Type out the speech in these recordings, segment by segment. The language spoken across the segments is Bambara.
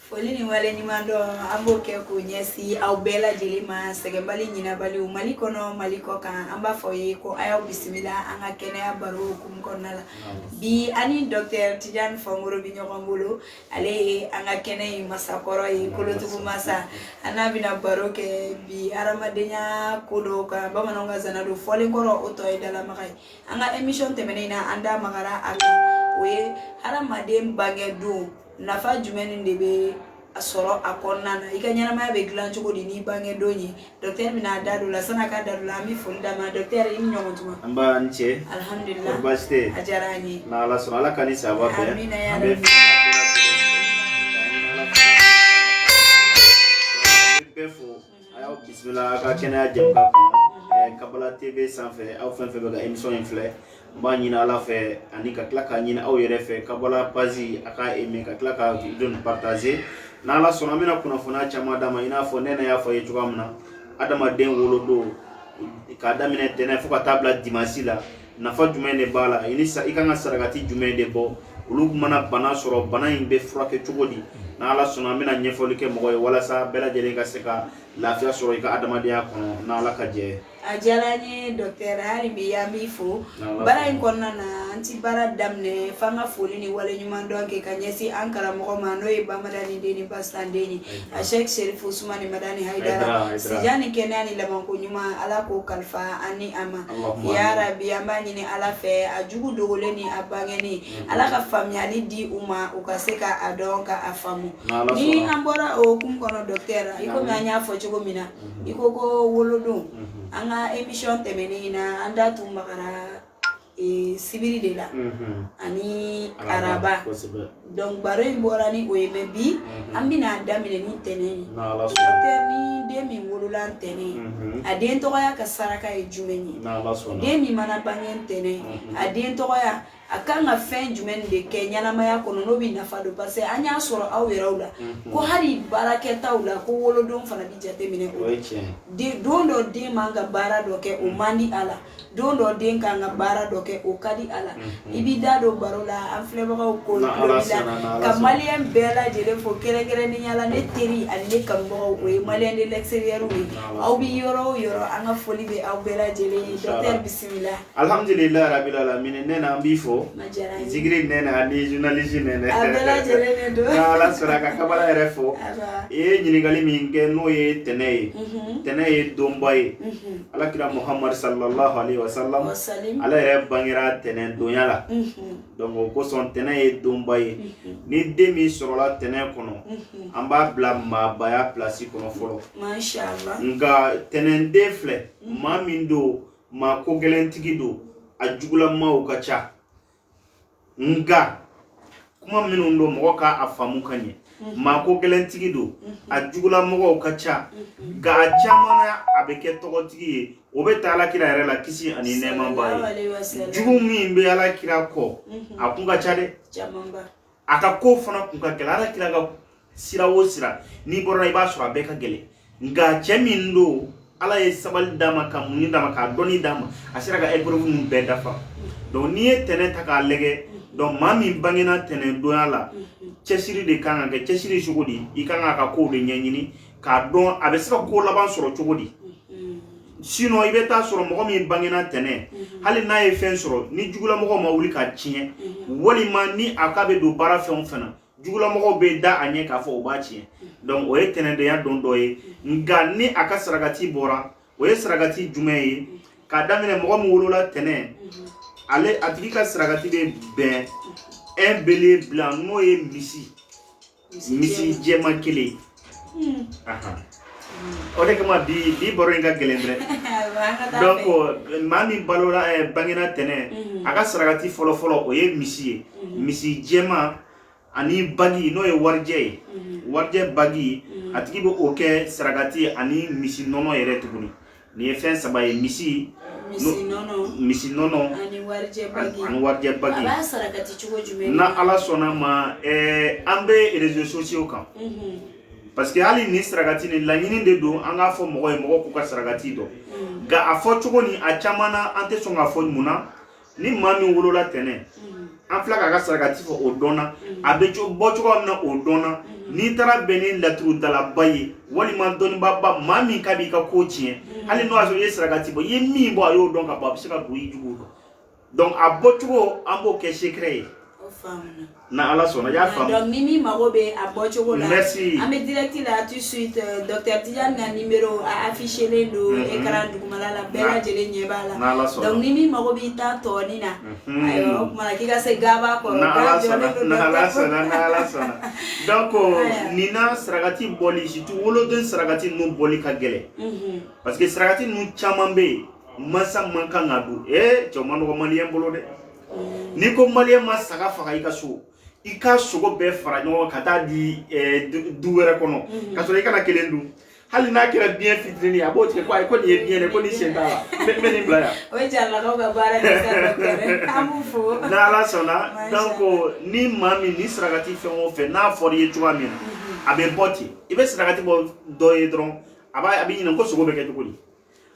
Foli ni wale ni mando ambo ke kunyesi au bela jilima segembali nyina bali umali kono maliko kan amba foye ko ayo bismillah anga kene baro kum konala bi ani docteur Tidiane Fongoro bi nyokambulu ale anga kene masakoro yi kolotugu masa ana bina baro ke bi aramadenya kodo ka bamanonga zanado foli koro oto idala makai anga emission temenina anda magara aga we aramadem bangedu nafa jumeni ndebe asoro akonna na ikanyana ma be glan choko di ni bange donyi docteur mina dadu la sana ka dadu la mi fulda ma docteur in nyongotuma amba nche alhamdulillah baste ajarani na ala sona ala kanisa wa be amina ya rabbi befo ayo bismillah ka kena jamka kabala tv sanfɛ aw fɛn fɛn bɛ ka émission in filɛ n b'a ɲini ala fɛ ani ka tila k'a ɲini aw yɛrɛ fɛ kabala page a ka aimer ka tila ka vidéo nin partager n'ala sɔnna an bɛna kunnafoniya caman d'a ma i n'a fɔ ne y'a fɔ a ye cogoya min na adamaden wolodon k'a daminɛ tɛnɛ fo ka taa bila dimanche la nafa jumɛn de b'a la i kan ka sarakati jumɛn de bɔ olu mana bana sɔrɔ bana in bɛ furakɛ cogo di n'ala sɔnna an bɛna ɲɛfɔli kɛ mɔgɔ ye walasa bɛɛ lajɛlen ka se ka lafiya sɔrɔ i ka adamadenya kɔnɔ n'ala ka jɛ ajalanye docteur hari bi yambi fo bara in konna na anti bara damne fanga foli ni wale nyuma ndonke kanyesi ankara moko mano e bamadani deni bastandeni a Sheikh Sherif Usmani madani haidara sijani kenani la manko nyuma ala ko kalfa ani ama ya rabbi amani ni ala fe ajugu dogoleni abangeni ala ka famyali di uma ukaseka adonka afamu ni ambora o kumkono docteur iko nganya fo chogo mina iko go wolodon anga emission temenina anda tumbakara sibiri de la ani araba donc baro imborani oyeme bi ambina damine ni teneni ni demi wululan tene aden toya ka saraka e jumeni demi mana bangen tene aden toya akanga fen jumen de Kenya na maya kono no bi nafa do parce anya soro aw yerawla ko hari baraketa wala ko wolodon fana bi jate mine o de dondo de manga bara do ke o mandi ala dondo de kanga bara do ke o kadi ala ibida do barola an fleba ko bila kamalien bela jere fo kere ni yala ne teri ani ne kambo o malien de l'extérieur wi aw bi yoro anga foli be aw bela jere docteur bismillah alhamdulillah rabbil alamin nena ambifo zigri nena ni journaliste nena abela jere ne do ala sura ka kabala refo nyinigali min ke no ye tene dombaye ala kira muhammad sallallahu alaihi wasallam ala yɛrɛ bangira tɛnɛ donya la donc o kosɔn tɛnɛ ye dombaye ni den min sɔrɔla tɛnɛ kɔnɔ an b'a bila maabaya place kɔnɔ fɔlɔ mashallah nka tɛnɛnden filɛ maa min do maa ko gɛlɛntigi do a jugulamaw ka ca nga kuma minnu do mɔgɔ ka a faamu ka ɲɛ maa ko gɛlɛntigi do a jugulamɔgɔw ka ca nka a caman na a bɛ kɛ tɔgɔtigi ye o bɛ taa alakira yɛrɛ la kisi ani nɛɛma ba ye jugu min bɛ alakira kɔ a kun ka ca dɛ a ka ko fana kun ka gɛlɛn alakira ka sira o sira n'i bɔra i b'a sɔrɔ a bɛɛ ka gɛlɛn nka cɛ min do ala ye sabali d'a ma ka muɲu d'a ma ka dɔnni d'a ma a sera ka épreuve ninnu bɛɛ dafa donc n'i ye tɛnɛ ta k'a lajɛ donc maa min bangena tɛnɛ donya la cɛsiri de kan ka kɛ cɛsiri cogo di i kan ka kow de ɲɛɲini k'a dɔn a bɛ se ka ko laban sɔrɔ cogo di sinon i bɛ taa sɔrɔ mɔgɔ min bangena tɛnɛ hali n'a ye fɛn sɔrɔ ni jugulamɔgɔw ma wuli ka tiɲɛ walima ni a ka bɛ don baara fɛn o fɛn na jugulamɔgɔw bɛ da a ɲɛ k'a fɔ o b'a tiɲɛ donc o ye tɛnɛdenya don dɔ ye nka ni a ka sarakati bɔra o ye sarakati jumɛn ye k'a daminɛ mɔgɔ min wolola tɛnɛ ale a tigi ka sarakati bɛ bɛn un bélier blanc n'o ye misi jɛman kelen o de kama bi baro in ka gɛlɛn dɛ donc maa min balola bangena tɛnɛ a ka sarakati fɔlɔfɔlɔ o ye misi ye misi jɛman ani bagi n'o ye warijɛ ye warijɛ bagi a tigi bɛ o kɛ sarakati ani misi nɔnɔ yɛrɛ tuguni nin ye fɛn saba ye misi nɔnɔ ani warijɛ bagi na ala sɔnna ma an bɛ réseaux sociaux kan parce que hali ni sarakati ni laɲini de don an k'a fɔ mɔgɔ ye mɔgɔ k'u ka sarakati dɔn nka a fɔ cogo ni a caman na an tɛ sɔn k'a fɔ mun na ni maa min wolola tɛnɛ an filɛ k'a ka sarakati fɔ o dɔnna a bɛ bɔ cogo min na o dɔnna ni tara beni laturu dala baye wali man doni baba mami kabi ka ko tiɲɛ hali no aso ye saragati bo ye min bo ayo don ka ba se ka do yi jugu donc a bo cogo an b'o kɛ secret ye na ala sɔnna y'a faamu donc Mimi mago bɛ a bɔ cogo la merci an bɛ direct la tout de suite docteur Tidiane ka numéro a affiché len do écran dugumala la bɛɛ lajɛlen ɲɛ b'a la donc Mimi mago b'i ta tɔni na ayiwa o kumana k'i ka se gaba kɔrɔ na ala sɔnna donc nina saragati bɔli surtout woloden saragati ninnu bɔli ka gɛlɛn parce que saragati ninnu caman bɛ yen masa man kan ka don cɛw ma nɔgɔ maliyɛn bolo dɛ ni ko maliyɛn ma saga faga i ka sogo bɛɛ fara ɲɔgɔn ka taa di du wɛrɛ kɔnɔ ka sɔrɔ i kana kelen dun hali n'a kɛra biɲɛ fitinin a b'o tigɛ ko ayi ko nin ye biɲɛ de ko nin sen t'a la n bɛ nin bila yan o ye jaralakaw ka baara de sa an b'u fo n'ala sɔnna donc ni maa min ni saragati fɛn o fɛn n'a fɔra i ye cogoya min na a bɛ bɔ ten i bɛ saragati bɔ dɔ ye dɔrɔn a bɛ ɲininka ko sogo bɛ kɛ cogo di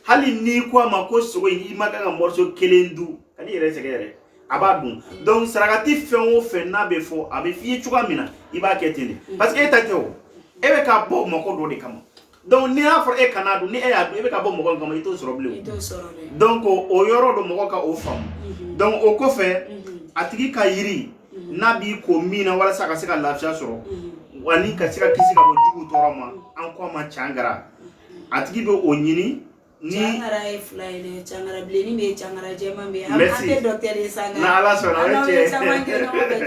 hali n'i ko a ma ko sogo in i ma kan ka morceau kelen dun ka n'i yɛrɛ sɛgɛn yɛrɛ a b'a dun donc saragati fɛn o fɛn n'a bɛ fɔ a bɛ f'i ye cogoya min na i b'a kɛ ten de parce que e ta tɛ o e bɛ k'a bɔ mɔgɔ dɔ de kama donc ni y'a fɔra e kana dun ni e y'a dun e bɛ ka bɔ mɔgɔ kama i t'o sɔrɔ bilen donc o yɔrɔ dɔ mɔgɔ ka o faamu donc o kɔfɛ a tigi ka yiri n'a b'i ko min na walasa a ka se ka lafiya sɔrɔ ani ka se ka kisi ka bɔ jugu tɔɔrɔ ma an ko a ma cangara a tigi bɛ o ɲini ni cangara ye fila ye dɛ cangara bilenni bɛ cangara jɛman bɛ an tɛ docteur ye sanga na ala sɔnna o ye cɛ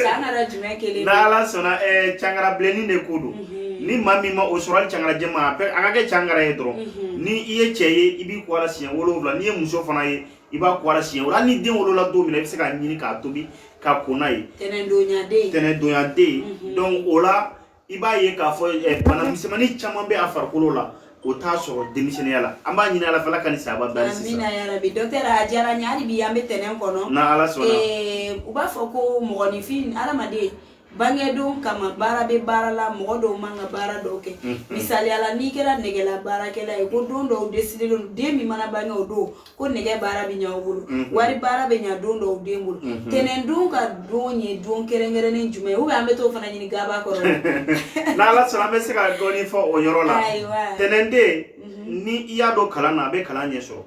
cangara jumɛn kelen na ala sɔnna cangara bilenni de ko don ni maa min ma o sɔrɔ hali cangara jɛman a ka kɛ cangara ye dɔrɔn ni i ye cɛ ye i b'i ko ala siɲɛ 7 n'i ye muso fana ye i b'a ko ala siɲɛ 7 hali ni den wolola don min na i bɛ se k'a ɲini k'a tobi ka ko n'a ye tɛnɛndonya den donc o la i b'a ye k'a fɔ bana misɛnmanin caman bɛ a farikolo la o t'a sɔrɔ denmisɛnniya la an b'a ɲini ala fɛ ala ka ni sababa bɛɛ sisan amina ya rabi docteur a diyara n ye hali bi an bɛ tɛnɛn kɔnɔ na ala sɔnna u b'a fɔ ko mɔgɔninfin adamaden bangedon kama baara bɛ baara la mɔgɔ dɔw man ka baara dɔw kɛ misaliya la n'i kɛra nɛgɛla baarakɛla ye ko don dɔw décidé don den min mana bange o don ko nɛgɛ baara bɛ ɲɛ o bolo wari baara bɛ ɲɛ don dɔw den bolo tɛnɛn don ka don ye don kɛrɛnkɛrɛnnen jumɛn ou bien an bɛ t'o fana ɲini gaba kɔrɔ n'ala sɔnna an bɛ se ka dɔɔni fɔ o yɔrɔ la tɛnɛnden ni i y'a dɔn kalan na a bɛ kalan ɲɛ sɔrɔ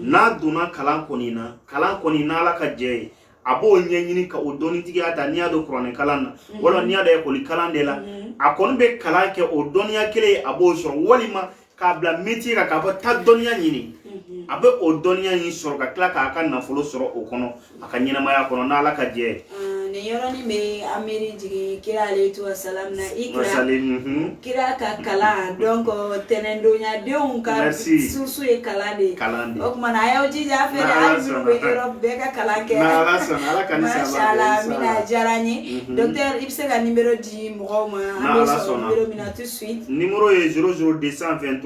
n'a donna kalan kɔni na ala ka jɛ ye a b'o ɲɛɲini ka o dɔnnitigiya ta n'i y'a dɔn kuranɛ kalan na walima n'i y'a dɔn ekɔli kalan de la a kɔni bɛ kalan kɛ o dɔnniya kelen ye a b'o sɔrɔ walima k'a bila métier kan k'a fɔ taa dɔnniya ɲini a bɛ o dɔnniya in sɔrɔ ka tila k'a ka nafolo sɔrɔ o kɔnɔ a ka ɲɛnamaya kɔnɔ n'ala ka jɛ ye nin yɔrɔnin bɛ amiri jigin kira alayhi salam na kira ka kalan donc tɛnɛndonyadenw ka susu ye kalan de o tuma na a y'aw jija fɛ hali minnu bɛ yɔrɔ bɛɛ ka kalan kɛ mashallah mina diyara n ye docteur i bɛ se ka numéro di mɔgɔw ma an bɛ sɔrɔ numéro min na tout de suite numéro ye 00223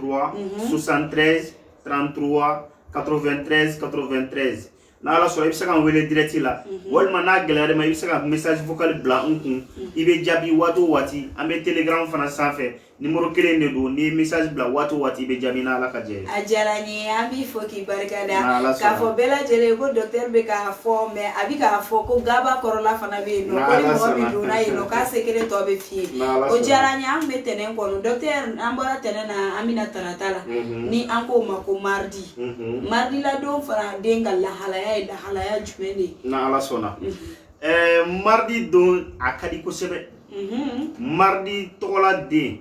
73 33 93 93 n'ala sɔrɔ i bɛ se ka n wele direct la walima n'a gɛlɛyara ma i bɛ se ka message vocal bila n kun i bɛ jaabi waati o waati an bɛ telegram fana sanfɛ numéro kelen de don ni message bila waati o waati i bɛ jaabi n'ala ka jɛ ye a diyara n ye an b'i fɔ k'i barikada k'a fɔ bɛɛ lajɛlen ko docteur bɛ k'a fɔ mais a bɛ k'a fɔ ko gaba kɔrɔla fana bɛ yen nɔ ko ni mɔgɔ min donna yen nɔ k'a sekere tɔ bɛ f'i ye o diyara n ye an bɛ tɛnɛn kɔnɔ docteur an bɔra tɛnɛn na an bɛna tarata la ni an k'o ma ko mardi mardi la don fana den ka lahalaya ye lahalaya jumɛn de ye n'ala sɔnna mardi don a ka di kosɛbɛ mardi tɔgɔla den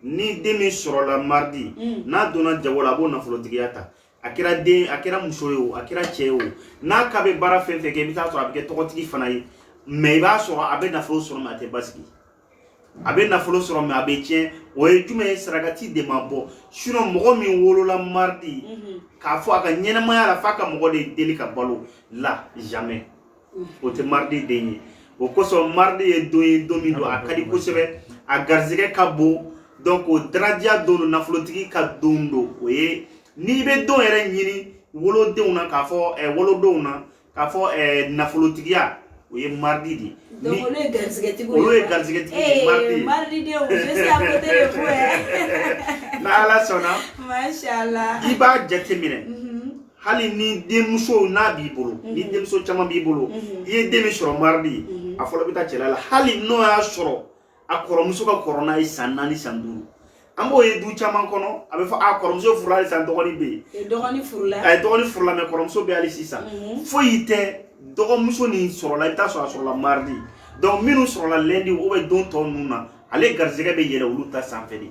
ni den min sɔrɔla mardi n'a donna jago la a b'o nafolotigiya ta a kɛra muso ye o a kɛra cɛ ye o n'a ka bɛ baara fɛn fɛn kɛ i bɛ taa sɔrɔ a bɛ kɛ tɔgɔtigi fana ye mais i b'a sɔrɔ a bɛ nafolo sɔrɔ mais a tɛ basigi a bɛ nafolo sɔrɔ mais a bɛ tiɲɛ o ye jumɛn ye sarakati de ma bɔ sinon mɔgɔ min wolola mardi k'a fɔ a ka ɲɛnamaya la f'a ka mɔgɔ de deli ka balo la jamais o tɛ mardi den ye o kosɔn mardi ye don ye don min don a ka di kosɛbɛ a garizɛgɛ ka bon donc o daraja don nafolotigi ka don don o ye n'i bɛ don yɛrɛ ɲini wolodenw na k'a fɔ wolodenw na k'a fɔ nafolotigiya o ye mardi de donc olu ye garizɛgɛtigiw ye olu ye garizɛgɛtigiw ye mardi denw je suis à côté de vous n'ala sɔnna mashallah i b'a jateminɛ hali ni denmuso n'a b'i bolo ni denmuso caman b'i bolo i ye den min sɔrɔ mardi a fɔlɔ bɛ taa cɛla la hali n'o y'a sɔrɔ a kɔrɔmuso ka kɔrɔna ye san 4 san 5 an b'o ye du caman kɔnɔ a bɛ fɔ a kɔrɔmuso furula hali san dɔgɔnin bɛ yen dɔgɔnin furula a ye dɔgɔnin furula mais kɔrɔmuso bɛ hali sisan foyi tɛ dɔgɔmuso nin sɔrɔla i bɛ taa sɔrɔ a sɔrɔla mardi donc minnu sɔrɔla lundi ou bien don tɔ ninnu na ale garisɛgɛ bɛ yɛlɛ olu ta sanfɛ de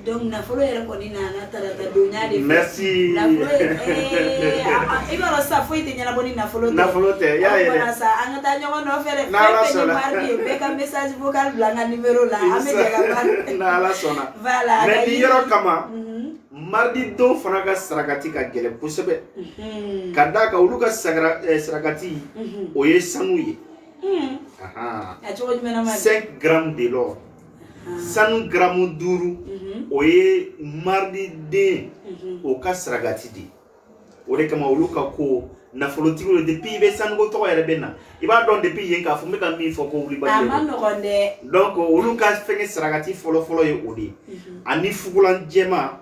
donc nafolo yɛrɛ kɔni nana tarata donya de merci nafolo i b'a dɔn sa foyi tɛ ɲɛnabɔ ni nafolo tɛ y'a ye dɛ sa an ka taa ɲɔgɔn nɔfɛ dɛ fɛn fɛn ye mardi ye bɛɛ ka message vocal bila n ka numéro la an bɛ jɛ ka baara n'ala sɔnna voilà mais ni yɔrɔ kama mardi don fana ka sarakati ka gɛlɛn kosɛbɛ ka d'a kan olu ka sarakati o ye sanu ye a cogo jumɛn na 5 grammes de l'or sanu gramme 5 o ye mardi den o ka sarakati de o de kama olu ka ko nafolotigiw depuis i bɛ sanuko tɔgɔ yɛrɛ bɛ na i b'a dɔn depuis yen k'a fɔ n bɛ ka min fɔ ko wulibali a ma nɔgɔn dɛ donc olu ka fɛngɛ sarakati fɔlɔ ye o de ye ani fugulan jɛma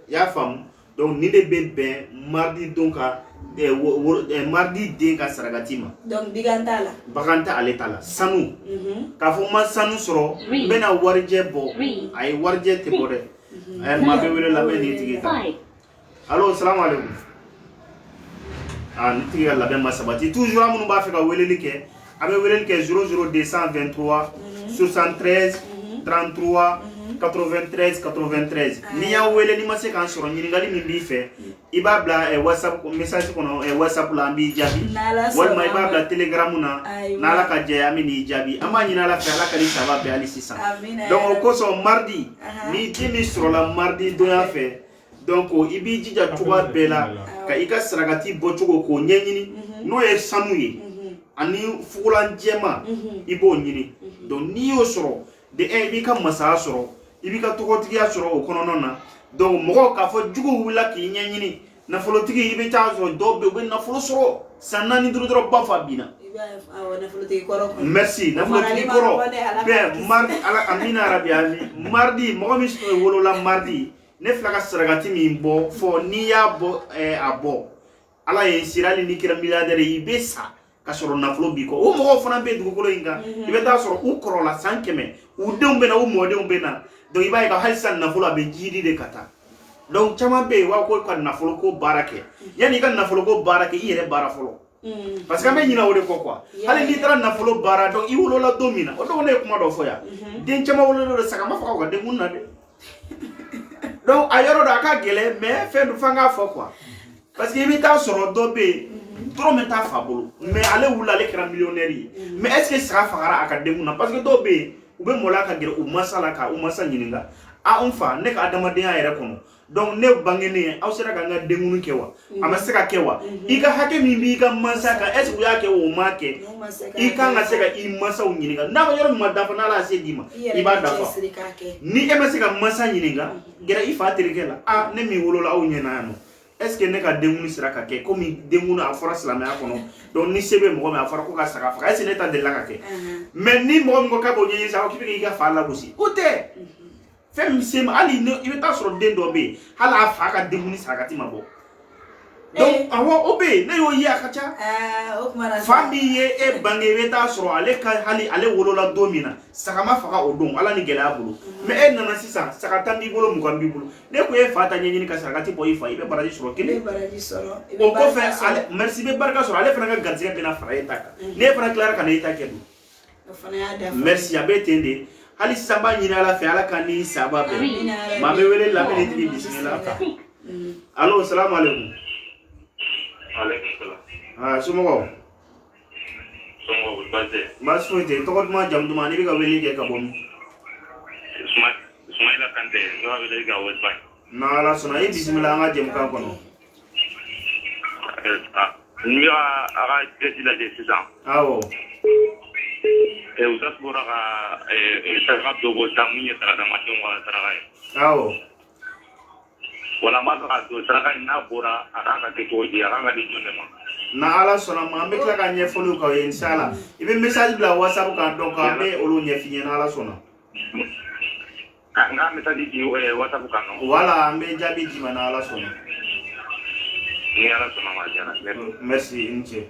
i y'a faamu donc ni de bɛ bɛn mardi don ka mardi den ka sarakati ma donc digan t'a la bagan tɛ ale ta la sanu k'a fɔ n ma sanu sɔrɔ n bɛna warijɛ bɔ a ye warijɛ tɛ bɔ dɛ maa bɛ wele labɛn nin tigi ta allo salamu aleykum ni tigi ka labɛn ma sabati toujours an minnu b'a fɛ ka weleli kɛ a bɛ weleli kɛ 00223 73 33 93 93 ni y'a wele ni ma se k'an sɔrɔ ɲininkali min b'i fɛ i b'a bila whatsapp message kɔnɔ whatsapp la an b'i jaabi walima i b'a bila telegram na n'ala ka jɛ an bɛ n'i jaabi an b'a ɲini ala fɛ ala ka ni saba bɛɛ hali sisan donc o kosɔn mardi ni den min sɔrɔla mardi donya fɛ donc i b'i jija cogoya bɛɛ la ka i ka sarakati bɔcogo k'o ɲɛɲini n'o ye sanu ye ani fugulan jɛma i b'o ɲini donc n'i y'o sɔrɔ de i b'i ka masaya sɔrɔ i b'i ka tɔgɔtigiya sɔrɔ o kɔnɔna na donc mɔgɔw k'a fɔ juguw wulila k'i ɲɛɲini nafolotigi i bɛ taa sɔrɔ dɔw bɛ yen u bɛ nafolo sɔrɔ san 4 5 dɔrɔn ba fa binna merci nafolotigi kɔrɔ bɛn mardi ala amina arabi ami mardi mɔgɔ min wolola mardi ne fila ka sarakati min bɔ fɔ n'i y'a bɔ a bɔ ala ye sirali ni kɛra milliardaire i bɛ sa ka sɔrɔ nafolo b'i kɔ o mɔgɔw fana bɛ dugukolo in kan i bɛ taa sɔrɔ u kɔrɔla san 100 u denw bɛ na u mɔdenw bɛ na donc i b'a ye ka hali sisan nafolo a bɛ jiri de ka taa donc caman bɛ yen wa ko ka nafolo ko baara kɛ yanni i ka nafolo ko baara kɛ i yɛrɛ baara fɔlɔ parce que an bɛ ɲinɛ o de kɔ quoi hali n'i taara nafolo baara donc i wolola don min na o don ne ye kuma dɔ fɔ yan den caman wololen don saga ma faga u ka denkun na dɛ donc a yɔrɔ dɔ a ka gɛlɛn mais fɛn do f'an k'a fɔ quoi parce que i bɛ taa sɔrɔ dɔ bɛ yen dɔrɔn bɛ taa fa bolo mais ale wulila ale kɛra millionnaire ye mais est ce que saga fagara a ka denkun na parce que dɔw bɛ yen u bɛ mɔla ka gɛrɛ u masa la ka u masa ɲininka n fa ne ka adamadenya yɛrɛ kɔnɔ donc ne bangenen aw sera ka n ka denkunu kɛ wa a ma se ka kɛ wa i ka hakɛ min b'i ka masa kan est ce que u y'a kɛ o ma kɛ i kan ka se ka i masaw ɲininka n'a ma yɔrɔ min ma dafa n'ala y'a se d'i ma i b'a dafa ni e ma se ka masa ɲininka gɛrɛ i fa terikɛ la ne min wolola aw ɲɛna yan nɔ est ce que ne ka denkunu sera ka kɛ komi denkunu a fɔra silamɛya kɔnɔ donc ni se bɛ mɔgɔ min a fɔra ko ka saga faga est ce que ne ta delila ka kɛ mais ni mɔgɔ min ko k'a b'o ɲɛɲini sa k'i bɛ k'i ka fa lagosi o tɛ fɛn min se ma hali i bɛ taa sɔrɔ den dɔ bɛ yen hali a fa ka denkuni sarakati ma bɔ donc awɔ o bɛ yen ne y'o ye a ka ca fa min ye e bange i bɛ taa sɔrɔ ale ka hali ale wolola don min na saga ma faga o don ala ni gɛlɛya bolo mais e nana sisan saga 10 b'i bolo 20 b'i bolo ne ko e fa ta ɲɛɲini ka sarakati bɔ i fa i bɛ baraji sɔrɔ kelen o kɔfɛ ale merci i bɛ barika sɔrɔ ale fana ka garisɛgɛ bɛna fara e ta kan n'e fana tilara ka na e ta kɛ dun merci a bɛ ten de hali sisan b'a ɲini ala fɛ ala ka ni saba bɛɛ maa bɛ wele lamɛn ni tigi bisimila allo salamu aleykum somɔgɔw baasi foyi tɛ tɔgɔ duman jamu duman n'i bɛ ka weleli kɛ ka bɔ min Sumaila Kante ne b'a wele ka West Bank n'ala sɔnna i bisimila an ka jɛmukan kɔnɔ n bɛ a ka jɛsi lajɛ sisan awɔ Usas bɔra ka saraka dɔ bɔ sisan mun ye saraka madenw ka saraka ye awɔ wala n b'a fɛ ka don saraka in n'a bɔra a kan ka kɛ cogo di a kan ka di jɔn de ma n'ala sɔnna ma an bɛ tila ka ɲɛfɔliw k'aw ye inshallah i bɛ message bila whatsapp kan donc an bɛ olu ɲɛf'i ɲɛna n'ala sɔnna n ka message di whatsapp kan nɔ voilà an bɛ jaabi d'i ma n'ala sɔnna ni ala sɔnna ma diyara merci i ni ce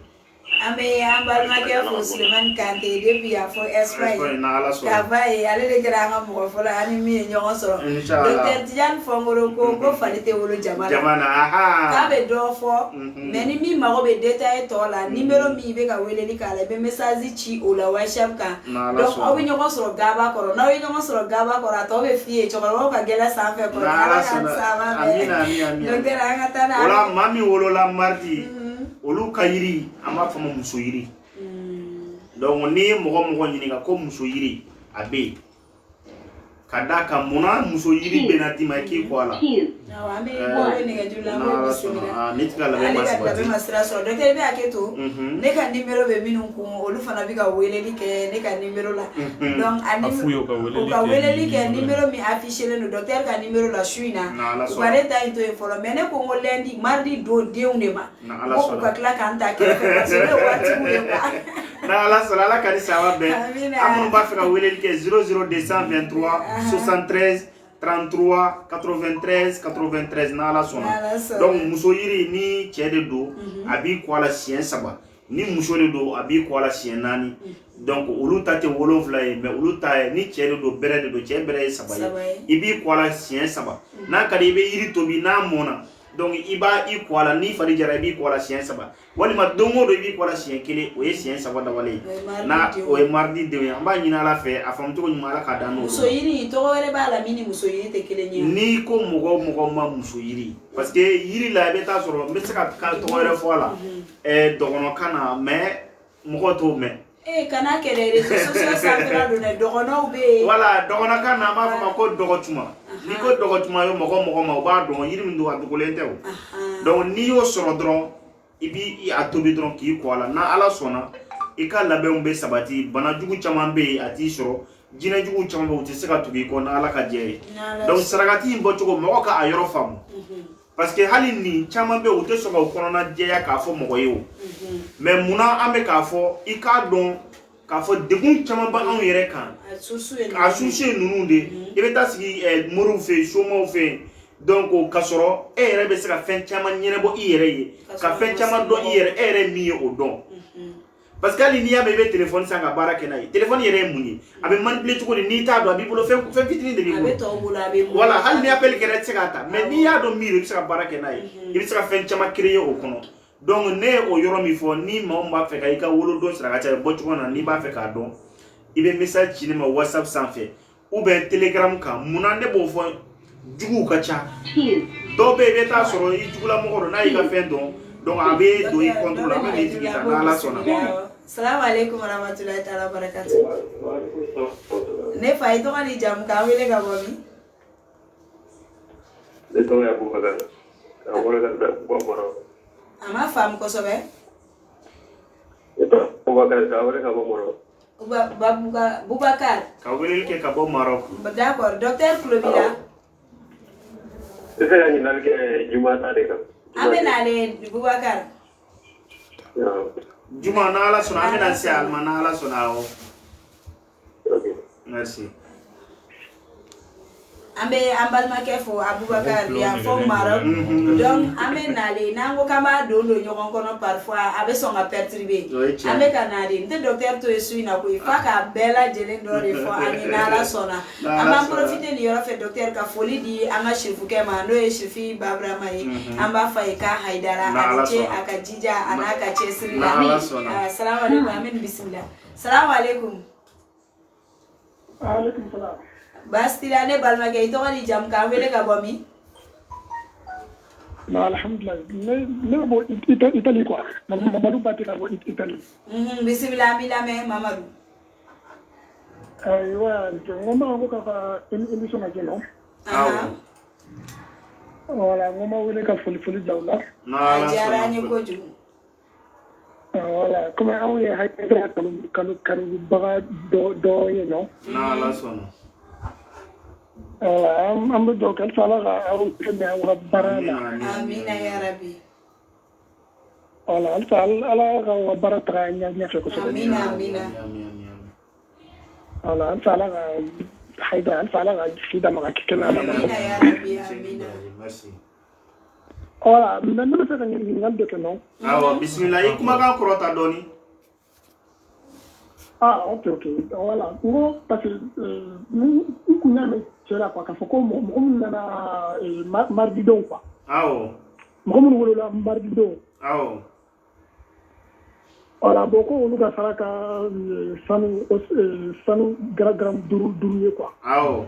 Ame ambal ma ke fo Suleiman Kante depuis ya fo Espagne ka vai ale de granga mo fo la ani mi nyongo so Dr. Tijan Fongoro ko falite wolo jamana aha ka be do fo meni mi mago be detail to la numéro mi be ka wele ni kala be message ci o la WhatsApp ka donc o bi nyongo so gaba koro na o nyongo so gaba koro to be fie chokoro ka gela sa fe ko amina Dr. anga tana wala mami wolo la mardi olu kayiri ama fama muso yiri donc ni mogo nyini ka ko muso yiri abe kadaka muna muso yiri benati ma ki ko ala awa me bo ne ga jula mo bismillah ni tika la be masira so docteur be aketo ne ka numéro be minun ko olu fana bi ka wele li ke ne ka numéro la donc ani ka wele li ke numéro mi affiché le docteur ka numéro la suina ko bare ta into info mais ne ko lundi mardi do deunde ma ko ka kla kan ta ke parce que wati mu na ala sala ka ni sawa be amon ba fa wele li ke 00223 73 33 93 93 na la sona donc muso yiri ni cede do abi ko ala sien saba ni muso le do abi ko ala sien nani donc olu tate wolofla mais olu ta ni cede do bere do ce bere saba ibi ko ala sien saba na kadi be yiri to bi na mona donc iba i ko ala ni fari jara bi ko ala sien saba wali ma dongo do bi ko ala sien kele o ye sien saba da wale na o e mardi de amba nyina la fe afam to nyuma la ka dano muso yiri to wele ba la mini muso yiri te kele nyi ni ko mogo ma muso yiri parce que yiri la be ta soro me se ka to wele fo la dogono kana mais mogo to me kana kele réseaux sociaux ça fera donner dogono be voilà dogono kana ma fa ko dogotuma ni ko dogotuma yo mogo ma ba do yiri ndo wa dogolente o donc ni yo soro dron ibi i atobi dron ki ko ala na ala sona i ka labɛnw be sabati bana jugu caman be ati soro jinɛ jugu caman be uti se ka tugi ko na ala ka jɛ donc sarakati in bɔ cogo mɔgɔ ka a yɔrɔ faamu parce que hali ni caman be u tɛ sɔn ka u kɔnɔna jɛya k'a fɔ mɔgɔ ye o mais munna an be k'a fɔ i k'a dɔn k'a fɔ degun caman ba anw yɛrɛ kan a susu ye ninnu de i bɛ taa sigi moriw fɛ somaw fɛ donc ka sɔrɔ e yɛrɛ bɛ se ka fɛn caman ɲɛnabɔ i yɛrɛ ye ka fɛn caman dɔn i yɛrɛ e yɛrɛ min ye o dɔn parce que hali n'i y'a mɛn i bɛ téléphone san ka baara kɛ n'a ye téléphone yɛrɛ ye mun ye a bɛ manipuler cogo di n'i t'a dɔn a b'i bolo fɛn fitinin de b'i bolo voilà hali ni appel kɛra i tɛ se k'a ta mais n'i y'a dɔn min i bɛ se ka baara kɛ n'a ye i bɛ se ka fɛn caman créer o kɔnɔ donc ne ye o yɔrɔ min fɔ ni maa min b'a fɛ ka i ka wolodon sara ka ca bɔ cogo na n'i b'a fɛ k'a dɔn i bɛ message ci ne ma WhatsApp sanfɛ ou bien Telegram kan munna ne b'o fɔ juguw ka ca dɔw bɛ yen i bɛ taa sɔrɔ i jugulamɔgɔ don n'a y'i ka fɛn dɔn donc a bɛ don i compte la a bɛ n'i tigi ta n'Ala sɔnna. Salamu alaikum warahmatullahi ta'ala barakatuh. Ne fa i tɔgɔ ni jamu k'an wele ka bɔ min? Ne tɔgɔ ye Abubakar. Ka bɔ ka bɔ. A ma faamu kosɛbɛ. Ne tɔgɔ Abubakar ka wele ka bɔ Mɔrɔ. Bubakar. Ka weleli kɛ ka bɔ Maroc. D'accord, docteur tulo b'i la. Ne se ka ɲininkali kɛ Juma ta de kan. An bɛ n'ale Bubakar. Juma n'Ala sɔnna an bɛna se a ma n'Ala sɔnna awɔ. Merci. An bɛ an balimakɛ fo Abubakar yan fo Maroc donc an bɛ n'ale n'an ko k'an b'a don ɲɔgɔn kɔnɔ parfois a bɛ sɔn ka perturber an bɛ ka n'ale n tɛ docteur to ye su in na koyi f'a ka bɛɛ lajɛlen dɔ de fɔ an ye n'Ala sɔnna an b'an profiter nin yɔrɔ fɛ docteur ka foli di an ka chefukɛ ma n'o ye chefi Babrama ye an b'a fɔ a ye k'a Hayidara a ni ce a ka jija a n'a ka cɛsiri la salamu aleykum an bɛ nin bisimila salamu aleykum. Aleykum salaam. Bastila ne balimakɛ i tɔgɔ ni jamu k'an wele ka bɔ min? Alhamdulillah ne bɔ Italie quoi Mamadou Bate ka bɔ Italie. Bisimila an b'i lamɛn Mamadu. Ayiwa n ko ma ko ka émission lajɛ nɔ. Voilà n ko ma wele ka foli ja u la. A diyara an ye kojugu. Voilà comme anw ye Hayidara kanubaga dɔ ye nɔ. N'Ala sɔnna. An bɛ dugawu kɛ halisa Ala ka aw dɛmɛ aw ka baara la. Amina ya rabi. Voilà halisa Ala ka aw ka baara taga ɲɛfɛ kosɛbɛ. Amina. Voilà halisa Ala ka Hayidara halisa Ala ka si d'a ma ka kɛnɛya la. Amina ya rabi amina. Voilà, mais nous faisons une grande de non. Ah, bismillah, il kuma kan korota doni. Ah, ok. Voilà. Moi, parce que nous connaissons cela quoi. Quand on a mardi donc quoi. Ah oh. Moi, on a mardi donc. Ah oh. Voilà, beaucoup on a fait ça 100 grammes d'ouvrier quoi. Ah oh.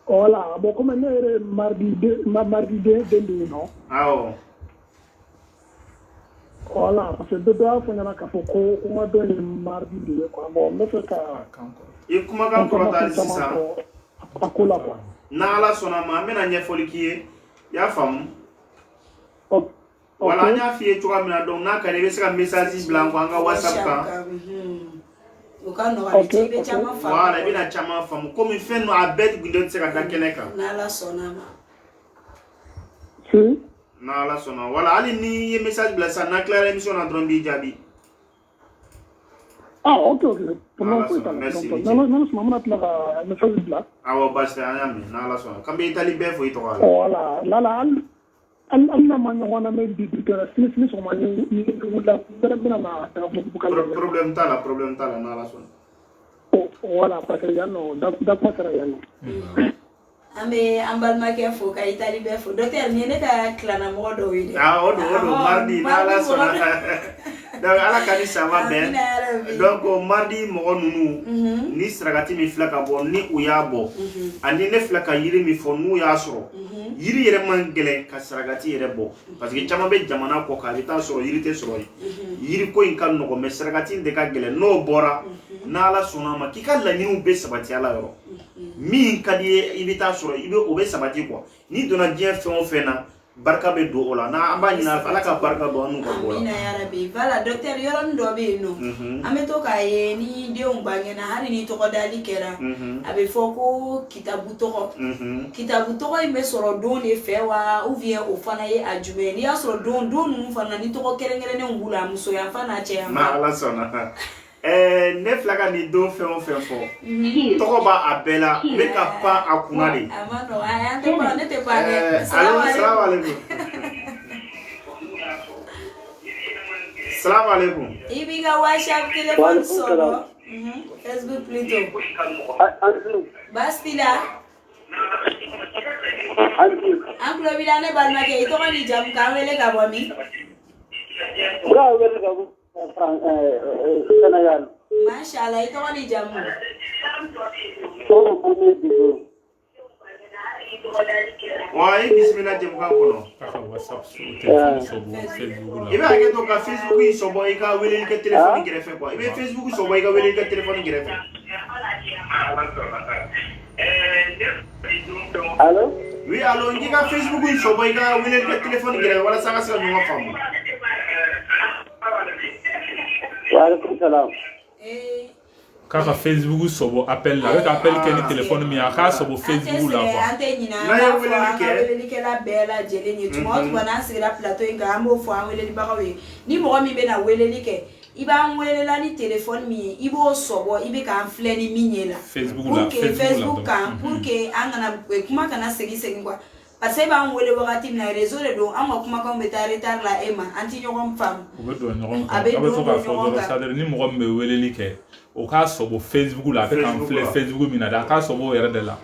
Voilà, bon comme on est mardi non. Ah oh. Voilà, parce que de doit faire na ka foko on a donné mardi de quoi. Bon, mais c'est ça. Il kuma kan korota sisa. Akola quoi. Na ala sona ma mena nyefoli kiye. Ya famu. Voilà, Wala nya fiye tuka mina donc na kan be se ka message blanc anga WhatsApp kan. Okay. Voilà, il a chama famu. Comme il fait no abet gundo se ka dakene kan. Na ala sona ma. si. Na ala sona. Wala ali ni ye message blanc ça na clair émission na drombi jabi. Ah, ok. Pour Ah, moi, c'est ça. merci, Non, c'est maman la message là. Ah wa basta ayami na ala sona. Kambe itali be fo ito wala. Voilà, là, Allah man wana me di que la sini so man ni la bena ma Problème tala na ala sona. Voilà, parce que yano da quoi ça yano. Ambe ambal make fo ka itali be fo docteur ni ne ka klana mo do wi. Ah odo mardi na ala sona. Donc ala kani sama ben. Donc mardi mo nunu ni sragati mi flaka bon ni uyabo. Ani ne flaka yiri mi fo nu ya soro. Yiri yere man gele ka sragati yere bo parce que chama be jamana ko ka bita soro yiri te soro. Yiri ko in kan no ko me sragati de ka gele no bora na ala sona ma ki ka la nyinu be sabati ala yoro. Min kadi ibita soro ibe obe sabati ko ni dona je fe on fe na barka be do ola na amba ni na ala ka barka do anu ko bola amina ya rabbi voilà docteur yoron do be no ame to ka ye ni de on bange na hari ni to ko dali kera abe foko kitabu to ko me soro don le fe wa ou bien o fana ye ajume ni ya soro don nu fana ni to ko kerengere ne ngula muso ya fana che ya ma ala sona ne flaga ni do fe on fe fo to ko ba abela me ka pa akuna de amano aya te pa ne te pa assalamu alaikum Salam alaikum. Ibiga WhatsApp téléphone solo. Facebook plutôt. Bastila. Uncle Bilane Balmake, ito ni jam kamele kabami. Bra wele kabu Senegal. Mashallah, ito ni jam. So bumi digo. Why bismillah jam kan kono. WhatsApp Facebook. Ibe ake to ka Facebook yi so boy ka wele ke téléphone grefe quoi. Ibe Facebook so boy ka wele ke téléphone grefe. Allô? Oui, allo ngi ka Facebook yi so boy ka wele ke téléphone grefe wala sanga sanga ñu famu. Wa alaikum salam. Kaka Facebook sobo appel là avec appel que ni téléphone mi aka sobo Facebook là quoi. Ante nyina na wele ke la bela jele ni tuma to na sira plateau nga ambo fo an wele li bakawe ni mo mi be na wele li ke iba wele la ni téléphone mi ibo sobo ibe ka fle ni minyela Facebook kan pour que angana kuma kana segi quoi parce que ba wele wakati na réseau le do amma kuma ka mbeta retard la ema anti nyogom fam obedo nyogom abeto ka fo ça dire ni mo me wele li ke o ka sobo Facebook la avec en flé Facebook mina da ka sobo yere de la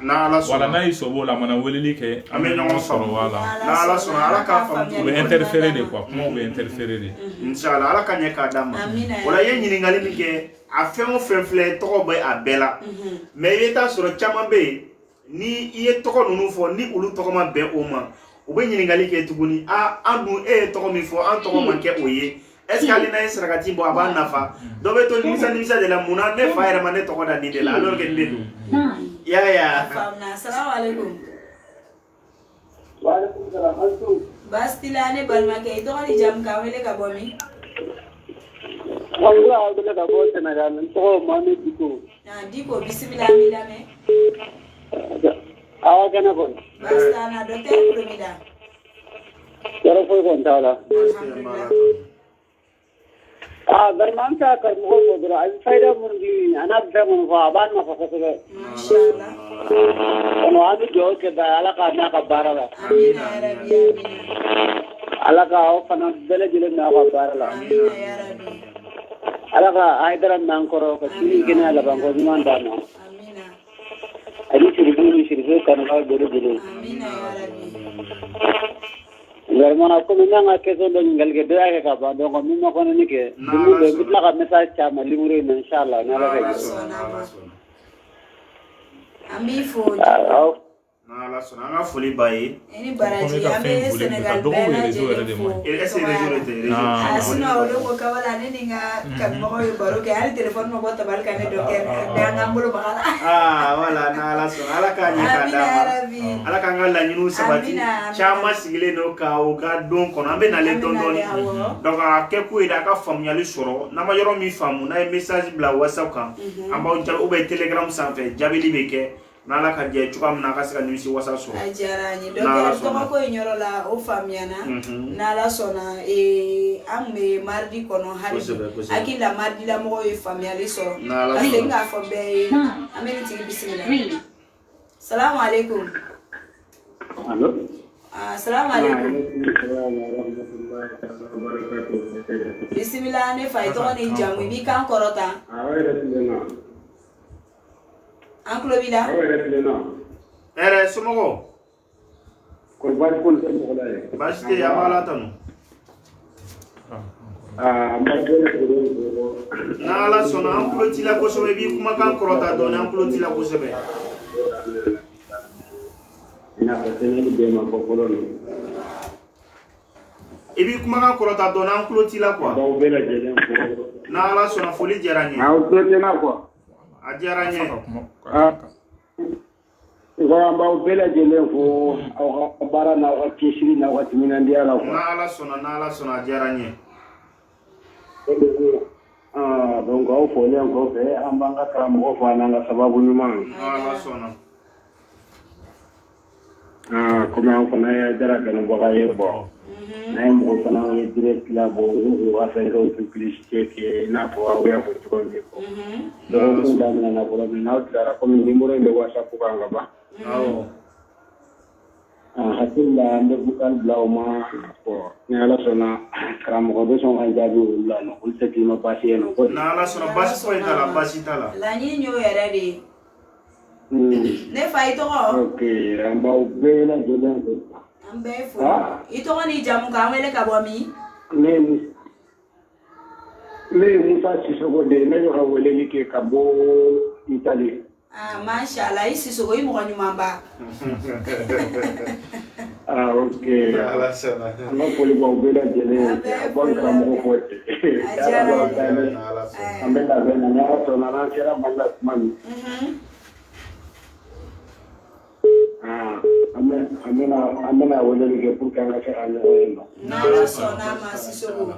wala na yi sobo la mana weleli ke ame nyongo soro wala na ala soro ala ka fam o interférer de quoi comment on va interférer de inshallah ala ka nyaka dama wala ye nyini ngali mi ke a fem flé to boy abela mais yeta soro chama be ni iye to ko nunu fo ni ulu to ko ma be o ma o be nyini ngali ke tuguni a andu to ko mi fo an to ko man ke oye est-ce que alina esragati bo aba nafa do be to nimisa de la muna ne fa era mane to ko da ni de la alors que ndedu ya famna assalamu alaikum Wa alaikum salam. Antu. Bastilane balmake ito ni jam kamele kabomi. Wala wele kabu Senegal. So mami digo. Na diko bismillah midame. Awa kana kon. Bastana docteur Promida. Yaro foi kon tala. Alhamdulillah. برمان ساكر مغفو درا الفايدة مرجين أنا بفهم فابان ما فكسبه ما شاء الله أنا عندي جوز كده على كارنا كبارة لا آمين يا ربي آمين على كاو فنا بلد جلنا كبارة لا آمين يا ربي على كا هيدر نانكرو كسيني كنا على بانكو زمان دانا آمين أدي شريفه كانوا بيرو بيرو آمين يا ربي German aku memang akeso dengan gede ke kapan dong kami mau kono ni ke dulu kita kan message cama limuri insyaallah nala ke Ami fo Nala sona nga foli baye ini baraji ambe Senegal bela je fo ese réseau asina olo ko kawala ne ninga kan mo ko baro ke ali telephone mo bota bal kan doker da ngambulo bakala wala nala sona ala ka ni kada ala ka ngala nyinu sabati chama sigile no ka o ga don kono ambe na le don don donc a ke ku ida ka famyali soro na ma yoro mi famu na message bla WhatsApp kan amba o be Telegram sanfɛ jabili be ke nala ka je chuka mna ka sika nimisi wasa so ajarani donc ko nyoro la o famiana nala sona amme mardi kono haribi akila mardi la mo e famiali so asenga fo be ameni tigi bismillah assalamu alaikum allo assalamu alaikum bismillah ne fay to ni jamu bi kan korota Uncle Bila. Ere sumogo. Korban kun sumogo dai. Basti amala tanu. Nala sona ampulo tila ko sobe bi kuma kan korota don ampulo tila ko sobe. Ina patene be ma ko kolon. Ebi kuma kan korota don ampulo tila ko. Ba bela jelen ko. Nala sona foli jaranye. Na o tena ko. Ajaranye. Amba bela jelen fo au bara na wakati shiri na wakati minandia la ko. Nala sona ajaranye. Donc au fo le ko fe ambanga kramo ko nanga sababu nyuma. Nala sona. Comme on connaît dara kan bo ga yebo. Na mo ko na ye direct la bo wa fa ko publicité ke na po wa ya ko ko ni ko. Donc ko da na ko na dara ko mi numero de WhatsApp ko nga ba. Hasil la ande bukan blauma ko ni ala sona kram ko be son anjabi la no ko te ma pasi no ko. Na ala sona basi ko itala basi tala. La ni nyo yere de. Ne fa ito ko. Okay, amba bela jelen ko. Ambe fo. Ito ko ni jamu ka wele ka bomi. Le Musa Sissoko de ne yo wele ni ke kabo Italy. Mashallah, Sissoko yi mo ko nyumamba. Okay. Ala sona. No poli bo bela jelen. Bon kram ko fote. Ambe na bena na to na na kera balla man. Amena wele ni ke pour kan ka anya wele. Na sona ma Sissoko.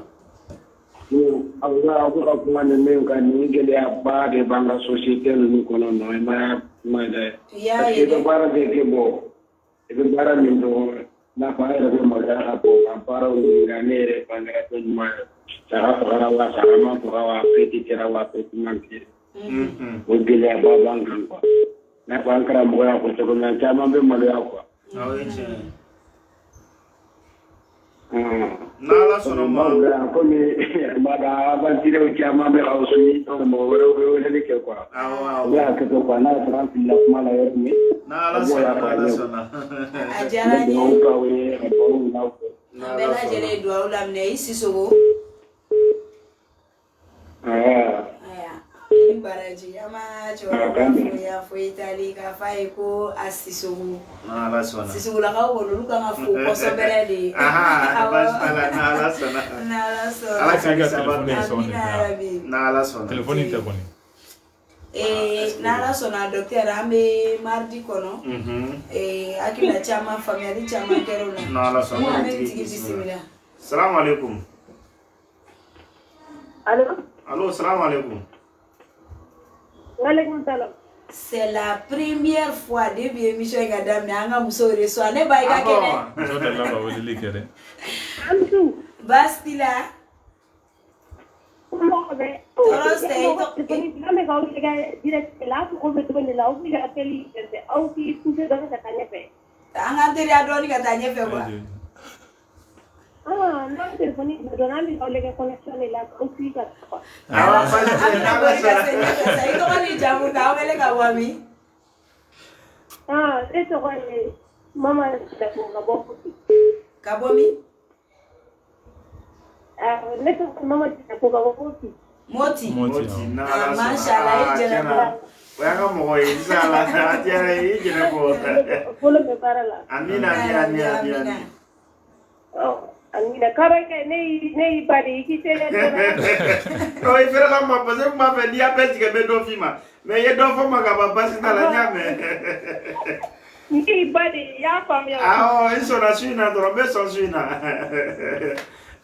Allah aku kuma ne me kan ni gele ba de banga société ni kono no ma de ya ke bara de ke bo e bara min do na pa era de ma ga ko para ni ganere banga to ma cara para wa cara ma ko wa peti cara wa peti man ke o gele ba banga ko na pa ankara mo ya ko to na chama be ma ya ko Nala sona ma ko ni baga bantire o chama be hausi to mo wero wero le ke kwa ya ke to kwa na tranquila kuma la yermi Nala sona ajara ni o ka we ko na ko bela jere do awla mne Sissoko baraji ama chora ya fo Italy ka fai ko Sissoko Nala sona Sissoko la ka ko lu ka fu ko so bele di Nala sona ala ka ga Nala sona telefoni te boni Nala sona docteur ambe mardi kono akila chama family chama kero na Nala sona bismillah. Assalamu alaikum. Allô, salam alaikum. Walaikum salam. C'est la première fois depuis émission Gadam Nanga Muso reçoit ne baïga kene. Je te la ba wele kere. Amsu. Bastila. Mama Kabomi? Mama Moti. Mashallah, jana. Wanga mo inshallah jana jana ko. Amina. Oh, Amina karaka nei bari kitele. Oh, ifera la mapa se mapa dia pesi ke bedo fima. Me ye do fo maga baba sita la nyame. Nei bari ya famia. Ah, eso na suina do be so suina.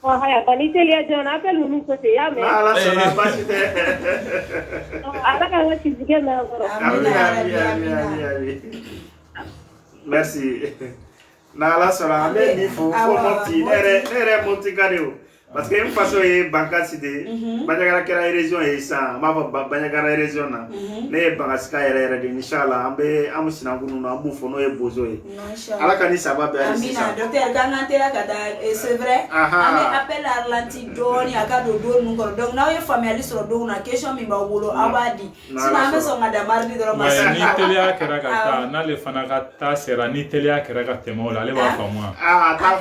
Oh, haya kanitelia jana apel mimi sote ya me. Ala sana basite. Ataka ngati zigema ngoro. Amina. Merci. Na ala sana ame ni fo moti nere moti kadeo. Parce que une façon est banca cité banyagara kera région et ça ma banyagara région na ne banca ska era de inshallah ambe amusina kunu na abu fono e bozo e ala kani sababu ya sisa Amina docteur ganantela kada c'est vrai ame appel Arlanti doni aka do nungoro donc na yo family so do na question mi ba wolo abadi sina ame so ngada mardi do ma ni telia kera kata na le fana kata sera ni telia kera kata mola le wa famwa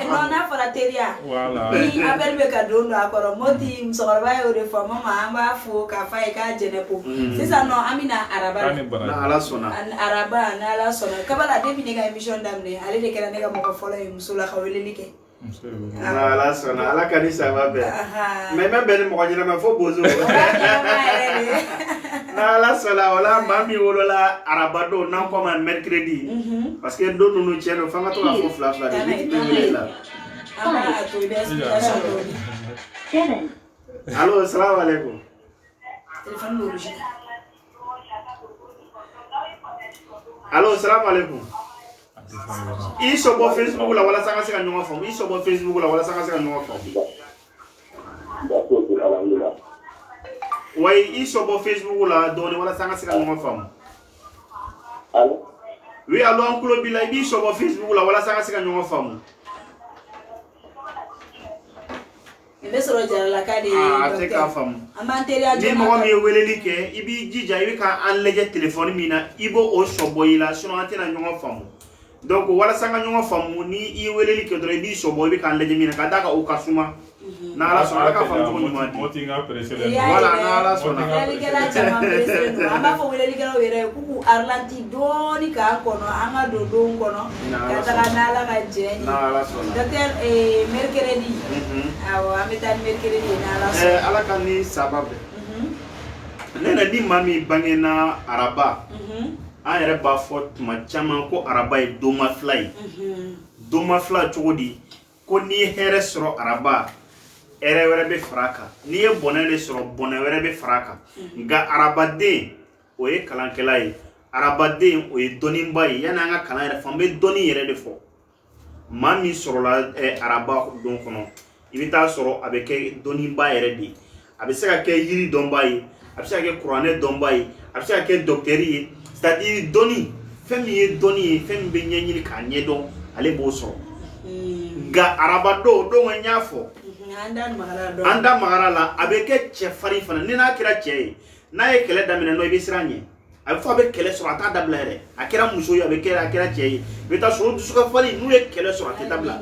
no na fara telia voilà ni appel be dondo akoro moti msorba yo de forma mamba fu ka fai ka jenepo sisa no Amina araba na ala sona kabala debi nega emission damne ale de kera nega moko follow musula khawelelike na ala sona ala kanisa babe meme ben mo jina ma fo bozo na ala sona wala mami wolola arabado na ko man mercredi parce que do no cheno fanga to la fo fla de vite la Allô, assalamu alaikum. Téléphone rouge. Allô, assalamu alaikum. Iso bo Facebook la wala sanga sanga nyonga fam. Iso bo Facebook la wala sanga sanga nyonga fam. Wai iso bo Facebook la doni wala sanga sanga nyonga fam. Allô? Oui, allô, oncle Bila iso bo Facebook la wala sanga sanga nyonga fam. Mesoro jarala kadi ateka fam amanteria ni mo mi weleli ke ibi jija ibi ka anleje telephone mina ibo o soboyila sino antena nyongo fam donc wala sanga nyongo fam ni i weleli ke do ibi soboy ibi ka anleje mina ka daka o kasuma na ala so ala ka fam ko nyuma moti nga president wala na ala so na weleli ke la chama president amba fo weleli ke lo were ku Arlanti doni ka kono anga do kono ka taka na ala ka je na ala so na docteur mercredi awa ametan mercredi na ala so ala kan ni sababu nena ni mami bangena araba an yɛrɛ b'a fɔ tuma caman ko araba ye doma fila ye doma fila cogo di ko n'i ye hɛrɛ sɔrɔ araba hɛrɛ wɛrɛ bɛ fara kan n'i ye bɔnɛ de sɔrɔ bɔnɛ wɛrɛ bɛ fara kan nka arabaden o ye kalankɛla ye arabaden o ye dɔnniba ye yanni an ka kalan yɛrɛ fɔ an bɛ dɔnni yɛrɛ de fɔ maa min sɔrɔla araba don kɔnɔ i bɛ taa sɔrɔ a bɛ kɛ dɔnniba yɛrɛ de ye a bɛ se ka kɛ yiri dɔnba ye a bɛ se ka kɛ kuranɛ dɔnba ye a bɛ se ka kɛ dɔkitɛri ye c'est-à-dire dɔnni fɛn min ye dɔnni ye fɛn min bɛ ɲɛɲini k'a ɲɛdɔn ale b'o sɔrɔ nka araba don n y'a fɔ an da magara la a bɛ kɛ cɛfarin fana ni n'a kɛra cɛ ye n'a ye kɛlɛ daminɛ i bɛ siran ɲɛ a bɛ fɔ a bɛ kɛlɛ sɔrɔ a t'a dabila yɛrɛ a kɛra muso ye a kɛra cɛ ye i bɛ taa sɔrɔ dusukafali n'u ye kɛlɛ sɔrɔ a tɛ dabila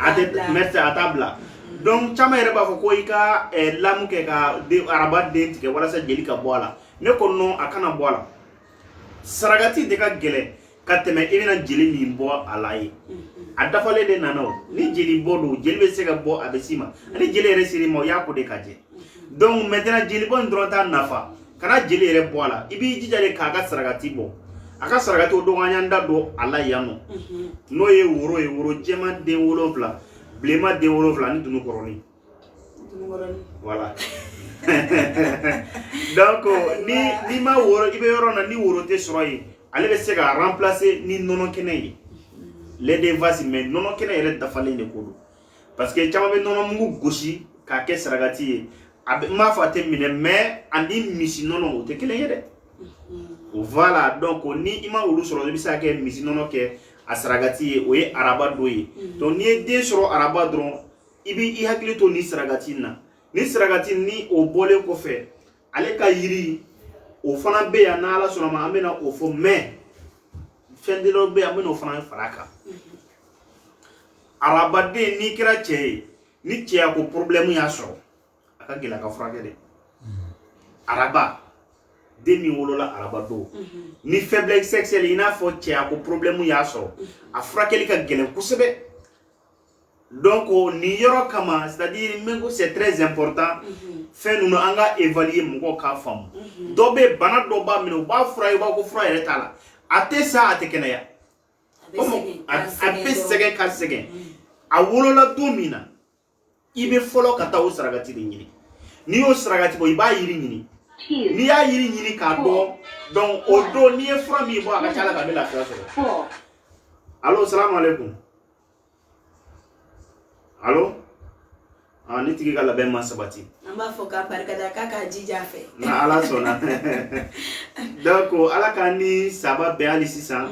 a t'a bila donc caman yɛrɛ b'a fɔ ko i ka lamu kɛ ka araba den tigɛ walasa jeli ka bɔ a la ne ko non a kana bɔ a la saragati de ka gɛlɛn ka tɛmɛ i bɛna jeli min bɔ a la ye a dafalen de nana o ni jeli bɔ don jeli bɛ se ka bɔ a bɛ s'i ma ani jeli yɛrɛ siri ma o y'a ko de ka jɛ donc maintenant jeli bɔ in dɔrɔn t'a nafa kana jeli yɛrɛ bɔ a la i b'i jija de k'a ka saragati bɔ a ka saragati o don an y'an da don a la yan nɔ n'o ye woro jɛman den 7 bilenman den 7 ani dunu kɔrɔnin voilà donc ni ma woro i bɛ yɔrɔ na ni woro tɛ sɔrɔ yen ale bɛ se ka remplacer ni nɔnɔ kɛnɛ ye les deux vases mais nɔnɔ kɛnɛ yɛrɛ dafalen de ko don parce que caman bɛ nɔnɔ mugu gosi k'a kɛ saragati ye m'a fa te minɛ mais andi misi nɔnɔ o tɛ kelen ye dɛ voilà donc ni ima olu sɔrɔ i bɛ se ka kɛ misi nɔnɔ kɛ a saragati ye o ye araba dɔ ye donc ni ye den sɔrɔ araba dɔrɔn i b'i hakili to ni saragati na ni saragati ni o bɔlen kɔfɛ ale ka yiri o fana bɛ yan n'ala sɔnna ma an bɛna o fɔ mais fɛn de dɔ bɛ yan an bɛna o fana fara kan arabaden n'i kɛra cɛ ye ni cɛya ko problème y'a sɔrɔ a ka gɛlɛ a ka furakɛ dɛ araba den min wolola araba don ni faiblesse sexuelle i n'a fɔ cɛya ko problème y'a sɔrɔ a furakɛli ka gɛlɛn kosɛbɛ donc ni yɔrɔ kama c'est-à-dire même que c'est très important fɛn ninnu an ka évaluer mɔgɔw k'a faamu dɔ bɛ bana dɔ b'a minɛ u b'a fura ye u b'a ko fura yɛrɛ t'a la a tɛ sa a tɛ kɛnɛya a bɛ sɛgɛn ka sɛgɛn a wolola don min na i bɛ fɔlɔ ka taa o saragati de ɲini n'i y'o saragati bɔ i b'a yiri ɲini n'i y'a yiri ɲini k'a dɔn donc o don n'i ye fura min bɔ a ka ca ala ka bɛ lafiya sɔrɔ allo salamu aleykum allo ni tigi ka labɛn ma sabati an b'a fɔ k'a barikada k'a k'a jija fɛ na ala sɔnna donc ala k'an ni saba bɛɛ hali sisan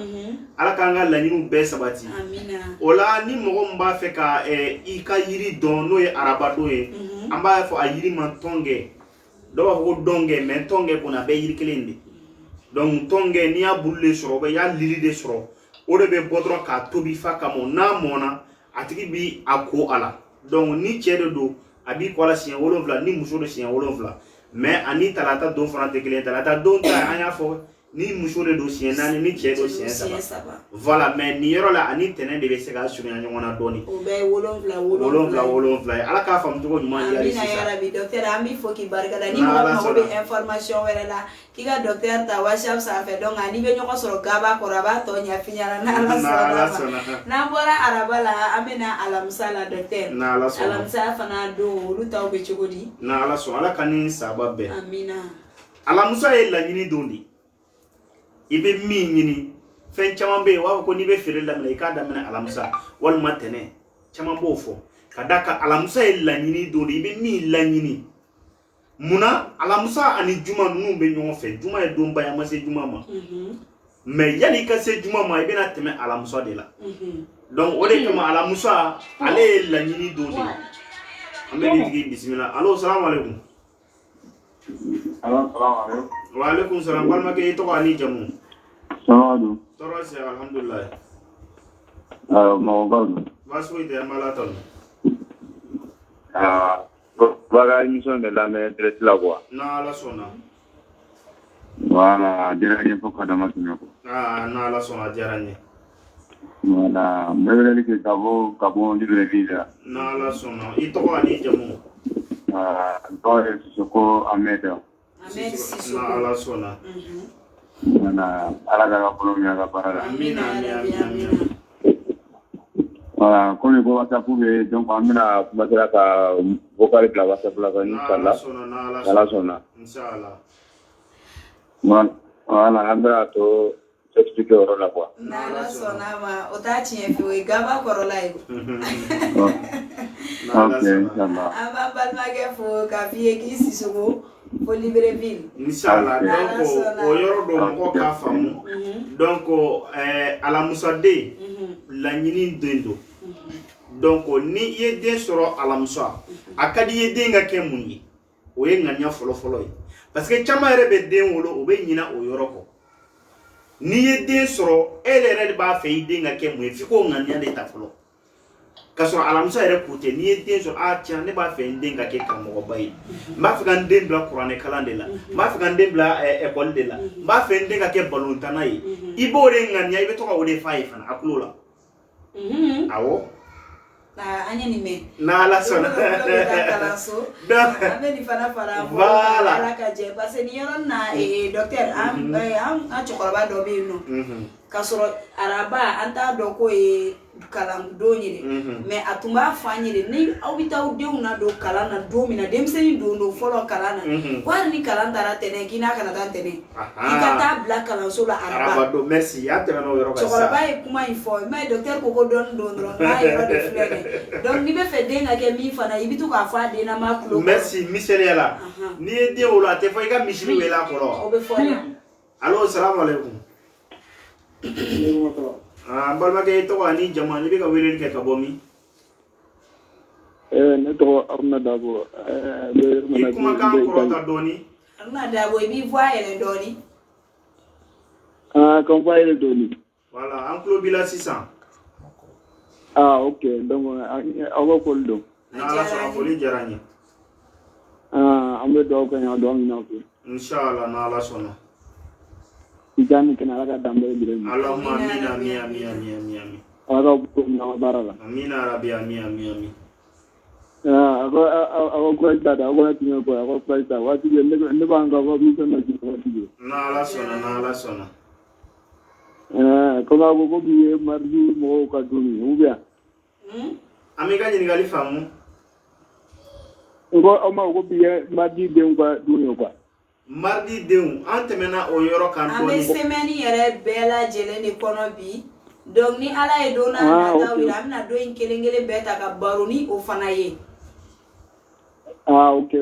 ala k'an ka laɲiniw bɛɛ sabati amina o la ni mɔgɔ min b'a fɛ ka i ka yiri dɔn n'o ye arabadon ye an b'a fɔ a yiri ma tɔngɛ dɔw b'a fɔ ko dɔngɛ mais tɔngɛ kɔni a bɛɛ yiri kelen de donc tɔngɛ n'i y'a bulu de sɔrɔ i y'a lili de sɔrɔ o de bɛ bɔ dɔrɔn k'a tobi fa ka mɔn n'a mɔnna a tigi bi a ko a la donc ni cɛ de don a b'i kɔ la siɲɛ 7 ni muso de siɲɛ 7 mais ani talata don fana tɛ kelen talata don ta an y'a fɔ ni muso de don siɲɛ 4 ni cɛ don siɲɛ 3 voilà mais ni yɔrɔ la ani tɛnɛn de bɛ se ka surunya ɲɔgɔn na dɔɔni o bɛɛ ye 7 ye ala k'a faamu cogo ɲuman yari sisan amina yarabi docteur an b'i fɔ k'i barikada ni mɔgɔ mago bɛ information wɛrɛ la k'i ka docteur ta WhatsApp sanfɛ donc ani bɛ ɲɔgɔn sɔrɔ gaba kɔrɔ a b'a tɔ ɲɛf'i ɲɛna n'ala sɔnna n'an bɔra araba la an bɛna alamisa la docteur alamisa fana don olu taw bɛ cogo di n'ala sɔnna ala ka ni saba bɛɛ amina alamisa ye laɲini don di i bɛ min ɲini fɛn caman bɛ yen u b'a fɔ ko n'i bɛ feere daminɛ i k'a daminɛ alamisa walima tɛnɛn caman b'o fɔ ka d'a kan alamisa ye laɲini don de i bɛ min laɲini munna alamisa ani juma ninnu bɛ ɲɔgɔn fɛ juma ye donba ye a ma se juma ma mais yanni i ka se juma ma i bɛna tɛmɛ alamisa de la donc o de kama alamisa ale ye laɲini don de an bɛ nin tigi bisimila allo salamu aleykum wa aleykum salam balimakɛ i tɔgɔ ani jamu Salamu tɔɔrɔ si alhamdulilayi mɔgɔbaw don baasi foyi tɛ an b'a la tanu baga émission de lamɛn direct la quoi n'ala sɔnna voilà diyara n ye fo ka dama tɛmɛ ko n'ala sɔnna a diyara n ye voilà n bɛ weleli kɛ ka bɔ Libreville la n'ala sɔnna i tɔgɔ ani jamu n tɔgɔ ye Sisoko Ahmed n'ala sɔnna voilà ala ka bolo mɛn a ka baara la amina amina voilà komi ko WhatsApp bɛ donc an bɛna commencer ka vocal bila WhatsApp la kan inshallah n'ala sɔnna inshallah voilà an bɛna to expliquer o yɔrɔ la quoi n'ala sɔnna ma o t'a tiɲɛ fɛ o ye gaba kɔrɔla ye ok inshallah an b'an balimakɛ fo k'a f'i ye k'i Sisoko fo Libreville inshallah donc o yɔrɔ dɔ mɔgɔ k'a faamu donc alamusaden laɲini den don donc ni i ye den sɔrɔ alamusa a ka di i ye den ka kɛ mun ye o ye ŋaniya fɔlɔ-fɔlɔ ye parce que caman yɛrɛ bɛ den wolo o bɛ ɲina o yɔrɔ kɔ n'i ye den sɔrɔ e yɛrɛ de b'a fɛ i den ka kɛ mun ye f'i k'o ŋaniya de ta fɔlɔ ka sɔrɔ alamisa yɛrɛ ko tɛ n'i ye den sɔrɔ tiɲɛ ne b'a fɛ n den ka kɛ karamɔgɔba ye n b'a fɛ ka n den bila kuranɛ kalan de la n b'a fɛ ka n den bila ekɔli de la n b'a fɛ n den ka kɛ balontanna ye i b'o de ŋaniya i bɛ to ka o de f'a ye fana a tulo la awɔ an ye nin mɛn n'ala sɔnna kalanso an bɛ nin fana fara ala ka jɛ parce que nin yɔrɔ na docteur an cɛkɔrɔba dɔ bɛ yen nɔ kasoro araba anta do ko e kalam do nyire mais atuma fanyire ni awita o dew na do kalana do mina demseni do no folo kalana war ni kalanda ra tene kina kana tan tene ikata bla kalan so la araba do merci ya tene no yoro ba so araba e kuma info mais docteur ko don ba yoro de flene donc ni be fe denga ke mi fana ibitu ka fa de na ma klo merci miseliala ni de o la te fo iga mishiri wela ko ro o be fo allo assalamu alaikum balma ke to ani jamani be ka welel ke ka bomi ne to arna dabo kuma kan ko ta doni arna dabo bi voyer doni kan voyer doni voilà en club bila 600 ok donc awo ko do na so ko li jarani ambe do ko nya do mi nopi inshallah na la sona jani kana la dambe dire Allahumma amin ara ko na barala amin rabbi amin awo ko dada awo tinga ko awo paita wati ne banga ko mi sana ki wati na la sona ko ba ko bi mardi mo ka duni ubia ami ka ni gali famu ngo o ma ko bi mardi de ngwa duni ko mardi deun antemena o yoro kan doni ame semeni yere bela jele ni kono bi donc ni ala e dona na tawila amna do in kelengele beta ka baroni o fana ye ok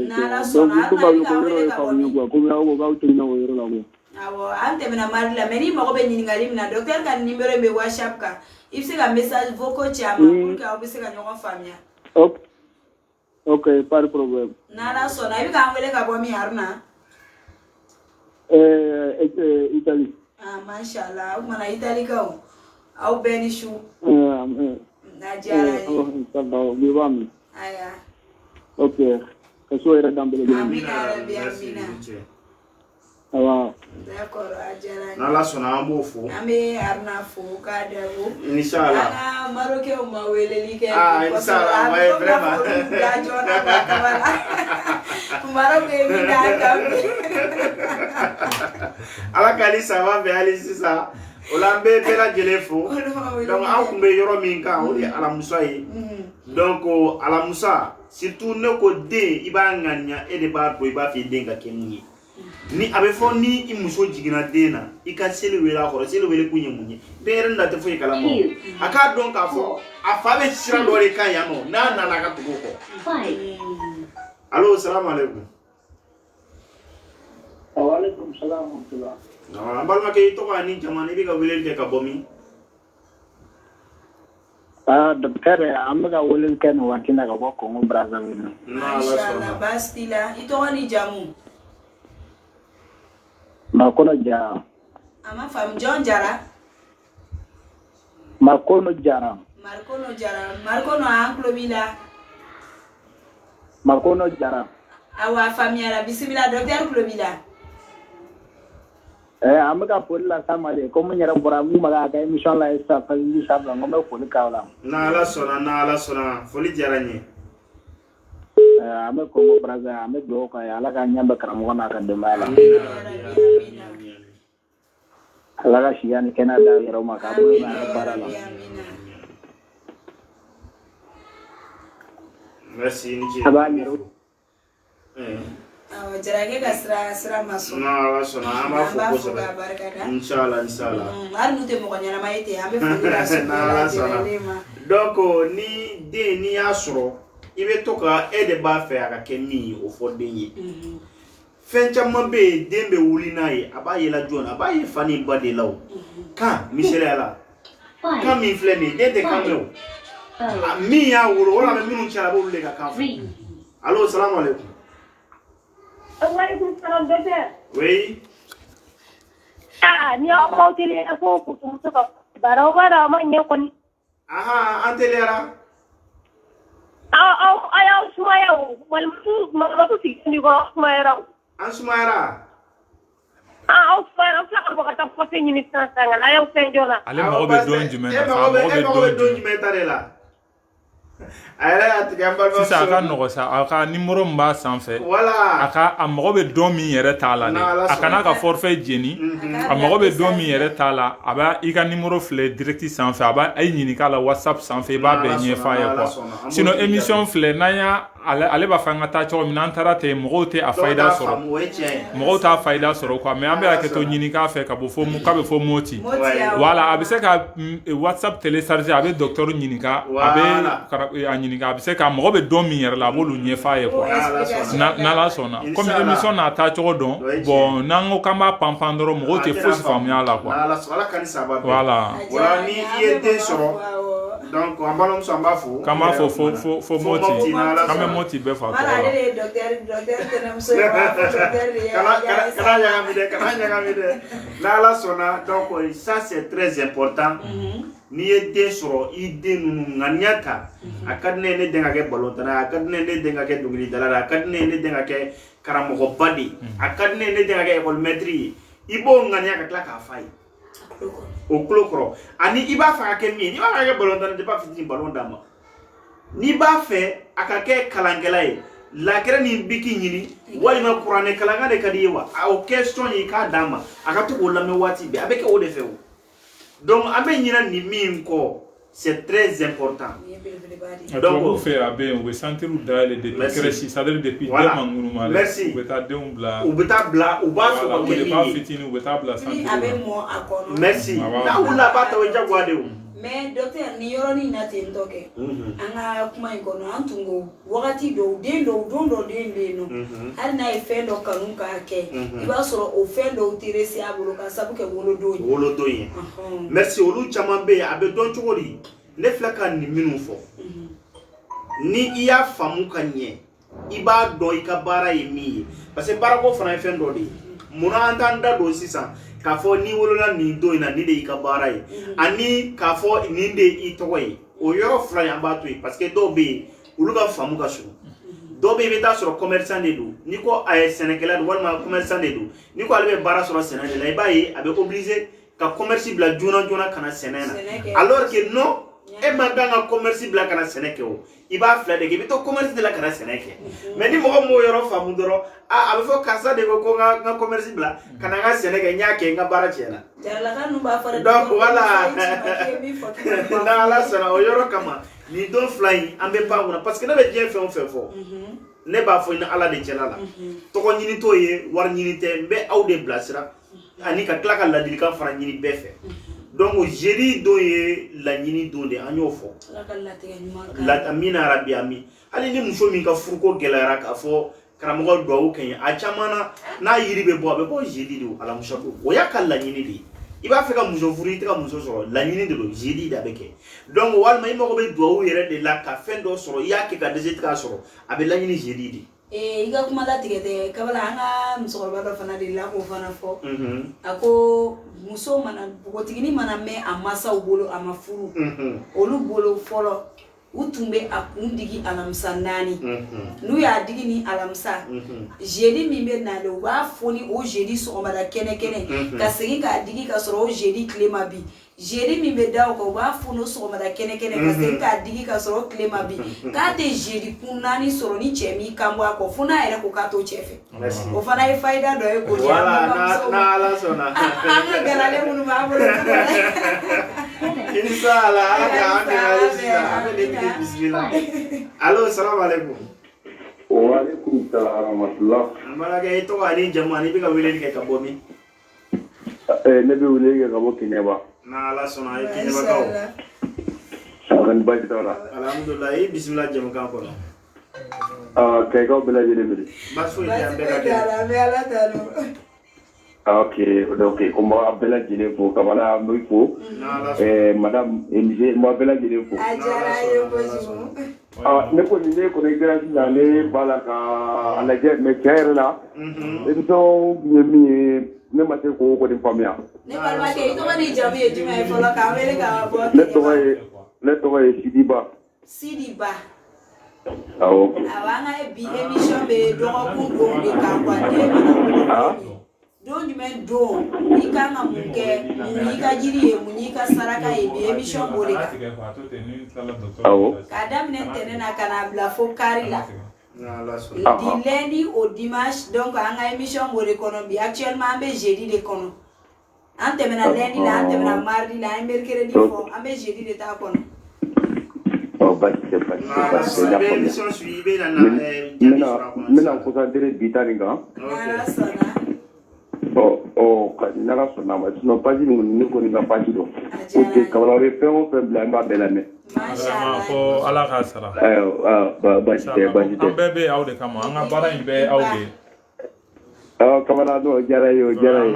na la sona ko ba ko yoro ka ni ko ya ko ga uti na yoro la ko awo antemena mardi la meni mako be nyini ngali na docteur kan numéro be whatsapp ka ifse ka message vocal chama pour ka obise ka nyoko famia ok pas de problème na la sona ibi ka wele ka bo mi harna Italy. Mashallah. Mana Italy kau? Au benishu. Najara. Sabar, biwami. Aya. Okay. Kaso era dambe le. Amina. Awa. D'accord, ajara. Na la sona ambo fu. Ame arna fu ka debu. Inshallah. Ana maroke o mawele like. Inshallah, ouais vraiment. Ya jona ba kamala. Maroke mi da kambe. Ala kali sama be ali sisa olambe bela jelefo donc an kumbe yoro min kan o di ala musa yi donc ala musa surtout ne ko den iba nganya e de ba do iba fi den ka kemu ni abe fo ni I muso jigina den na I ka seli wela ko seli wele kunye munye den ren da te fo kala mo aka donc ka fo afa be sira do re kan ya no na na ka tugo ko allo assalamu alaikum wa alaikum salam wa rahmatullah balma ke to ka ni jamani bi ka welel ke ka bomi docteur amga welel ken watina ka ko ngo Brazzaville inshallah bastila ito ni jamu makono jara ama fam John jara makono jara markono anklo bila makono jara awa famia bismillah docteur klobila amga pola sama de como nyara boramu maga ga emission la esa fa ni sabla ngome ko kawla na la sona foli jaranye ame ko Brazza ame do ko ya la ga nyamba karamo na ka de mala ala ga shiyani Canada yaro maka bo na barala merci nji abanyero jarage ka sira maso na la sona ama fo ko inshallah har nute mo nyana maite ambe fo na la sona donc ni de ni asro ibe to ka e de ba fe aka kemi o fo de yi fenchama be dembe wulina yi abaye la jona abaye fani ba de law ka michel ala ka mi fleni de kameo mi ya wuro wala me minu chala bo le ka ka allo assalamu alaikum Alaikum salam docteur. Oui. Ni ko tele ko ko to ko bara ma ne ko ni. Aha, antelera. Aya sumaya wal ma ko ti ni ko sumaya. An sumayara. Sumaya fa ko ka ta ni ni sanga aya senjora. Ale mago be don jumɛn na fa mago be don jumɛn ta de la. sisan a ka nɔgɔ sa a ka numéro min b'a sanfɛ a mago bɛ don min yɛrɛ t'a la dɛ a kana ka forfait jeni a mago bɛ don min yɛrɛ t'a la a b'a i ka numéro filɛ direct sanfɛ a b'a ɲininka la WhatsApp sanfɛ i b'a bɛɛ ɲɛf'a ye quoi sinon émission filɛ n'an y'a ale b'a fɔ an ka taa cogo min na an taara ten mɔgɔw tɛ a fayida sɔrɔ mɔgɔw t'a fayida sɔrɔ quoi mais an bɛ hakɛ to ɲini k'a fɛ ka bɔ fo k'a bɛ fɔ Moti voilà a bɛ se ka WhatsApp télécharger a bɛ docteur ɲininka a bɛ a ɲininka a bɛ se ka mɔgɔ bɛ don min yɛrɛ la a b'olu ɲɛf'a ye quoi n'Ala sɔnna comme émission n'a taa cogo dɔn bon n'an ko k'an b'a panpan dɔrɔn mɔgɔw tɛ fosi faamuya la quoi voilà ni i ye den sɔrɔ donc an balimamuso an b'a fɔ k'an b'a fɔ fo Moti k'an bɛ Moti bɛɛ fa tɔgɔ la kana ɲagami dɛ n'Ala sɔnna donc ça c'est très important n'i ye den sɔrɔ i den ninnu ŋaniya ta a ka di ne ye ne den ka kɛ balontanna a ka di ne ye ne den ka kɛ dɔnkilidala la a ka di ne ye ne den ka kɛ karamɔgɔba de a ka di ne ye ne den ka kɛ école maître ye i b'o ŋaniya ka tila k'a f'a ye o kulo kɔrɔ ani i b'a fɛ ka kɛ min ye n'i b'a fɛ ka kɛ balontanna depuis a fitinin balon d'a ma n'i b'a fɛ a ka kɛ kalankɛla ye lakɛrɛ ni biki ɲini walima kuranɛ kalankan de ka di ye wa o question ye k'a d'a ma a ka to k'o lamɛn waati bɛɛ a bɛ kɛ o de fɛ o donc an bɛ ɲina nin min kɔ c'est très important donc fɛ a bɛ yen u bɛ santiru dayɛlɛ depuis crèche c'est-à-dire depuis den ma ŋunuma u bɛ taa denw bila u b'a fɛ ka kɛ min ye fitinin u bɛ taa bila santiru a bɛ mɔ a kɔnɔ merci n'a wulila a b'a ta o ye jagoya de o mais docteur ni yɔrɔnin na ten tɔ kɛ an ka kuma in kɔnɔ an tun ko wagati dɔw den dɔw don dɔ den bɛ yen nɔ hali n'a ye fɛn dɔ kanu k'a kɛ i b'a sɔrɔ o fɛn dɔw tɛ resi a bolo ka sabu kɛ wolodon ye wolodon ye merci olu caman bɛ yen a bɛ dɔn cogo di ne filɛ ka nin minnu fɔ ni i y'a faamu ka ɲɛ i b'a dɔn i ka baara ye min ye parce que baarako fana ye fɛn dɔ de ye munna an t'an da don sisan k'a fɔ ni wolola nin don in na ni de y'i ka baara ye ani k'a fɔ nin de i tɔgɔ ye o yɔrɔ fila in an b'a to yen parce que dɔw bɛ yen olu ka faamu ka surun dɔw bɛ yen i bɛ taa sɔrɔ commerçant de don ni ko a ye sɛnɛkɛla don walima commerçant de don ni ko ale bɛ baara sɔrɔ sɛnɛ de la i b'a ye a bɛ obligé ka commerce bila joona joona ka na sɛnɛ na alors que non e man kan ka commerce bila ka na sɛnɛ kɛ o i b'a filɛ de kɛ i bɛ to commerce de la ka na sɛnɛ kɛ mais ni mɔgɔ m'o yɔrɔ faamu dɔrɔn a bɛ fɔ karisa de ko n ka commerce bila ka na n ka sɛnɛ kɛ n y'a kɛ n ka baara tiɲɛna donc voilà n'Ala sɔnna o yɔrɔ kama nin don fila in an bɛ pan kunna parce que ne bɛ diɲɛ fɛn o fɛn fɔ ne b'a fɔ ni Ala de cɛla la tɔgɔ ɲini t'o ye wari ɲini tɛ n bɛ aw de bilasira ani ka tila ka ladilikan fara ɲini bɛɛ fɛ donc jeudi don ye laɲini don de an y'o fɔ amina arabi ami hali ni muso min ka furuko gɛlɛyara k'a fɔ karamɔgɔ duwawu kɛ a caman na n'a yiri bɛ bɔ a bɛ bɔ jeudi de alamusa don o y'a ka laɲini de ye i b'a fɛ ka muso furu i tɛ ka muso sɔrɔ laɲini de don jeudi de a bɛ kɛ donc walima i mago bɛ duwawu yɛrɛ de la ka fɛn dɔ sɔrɔ i y'a kɛ ka dɛsɛ tɛ k'a sɔrɔ a bɛ laɲini jeudi de i ka kuma latigɛ tɛ kabala an ka musokɔrɔba dɔ fana de la k'o fana fɔ a ko muso mana npogotigini mana mɛn a masaw bolo a ma furu olu bolo fɔlɔ u tun bɛ a kun digi alamisa 4 n'u y'a digi ni alamisa jeudi min bɛ nale u b'a fɔ ni o jeudi sɔgɔmada kɛnɛ ka segin k'a digi ka sɔrɔ o jeudi tile ma bi jeudi min bɛ da o kan u b'a fɔ n'o sɔgɔmada kɛnɛ ka segin k'a digi ka sɔrɔ o tile ma bi k'a tɛ jeudi kun 4 sɔrɔ ni cɛ min kan bɔ a kɔ fo n'a yɛrɛ ko k'a t'o cɛ fɛ o fana ye fayida dɔ ye k'o di an ka bamusow ma an ka galalen minnu b'an bolo inshallah ala ka an dɛmɛ bismillah allo salamu alaikum wa alaikum salam wa rahmatullah an b'a kɛ i tɔgɔ ani jamu ani i bɛ ka weleli kɛ ka bɔ min ne bɛ weleli kɛ ka bɔ Kɛɲɛba n'Ala sɔnna a ye Kɛɲɛbakaw ni baasi t'aw la alhamdulilah i bisimila jamukan kɔnɔ Kɛɲɛkaw bɛɛ lajɛlen bɛ baasi foyi tɛ an bɛɛ ka kɛ ok ko n b'a bɛɛ lajɛlen fo Kamara n b'i fo madame Elise n b'a bɛɛ lajɛlen fo ne kɔni ne kɔni sisan ne b'a la ka lajɛ mais tiɲɛ yɛrɛ la émission ye min ye ne ma se k'o kɔni faamuya ne balimakɛ i tɔgɔ ni jamu ye jumɛn ye fɔlɔ k'an wele ka bɔ ne tɔgɔ ye Sidiba awɔ an ka bi émission bɛ dɔgɔkun don de kan quoi don jumɛn don i kan ka mun kɛ mun y'i ka jiri ye mun y'i ka saraka ye bi émission b'o de kan k'a daminɛ ntɛnɛn na ka n'a bila fo kari la du lundi au dimanche donc an ka émission b'o de kɔnɔ bi actuellement an bɛ jeudi de kɔnɔ an tɛmɛna lundi la an tɛmɛna mardi la an mercredi fɔ an bɛ jeudi de t'a kɔnɔ Mina concentré bitani kan. N'ala sɔnna ma sinon page nin ne kɔni ka page don. Ok kabala bɛ fɛn o fɛn bila n b'a bɛɛ lamɛn. Ko Ala k'a sara. Baasi tɛ. An bɛɛ bɛ aw de kama an ka baara in bɛɛ aw de. Kamana n'o diyara ye o diyara ye.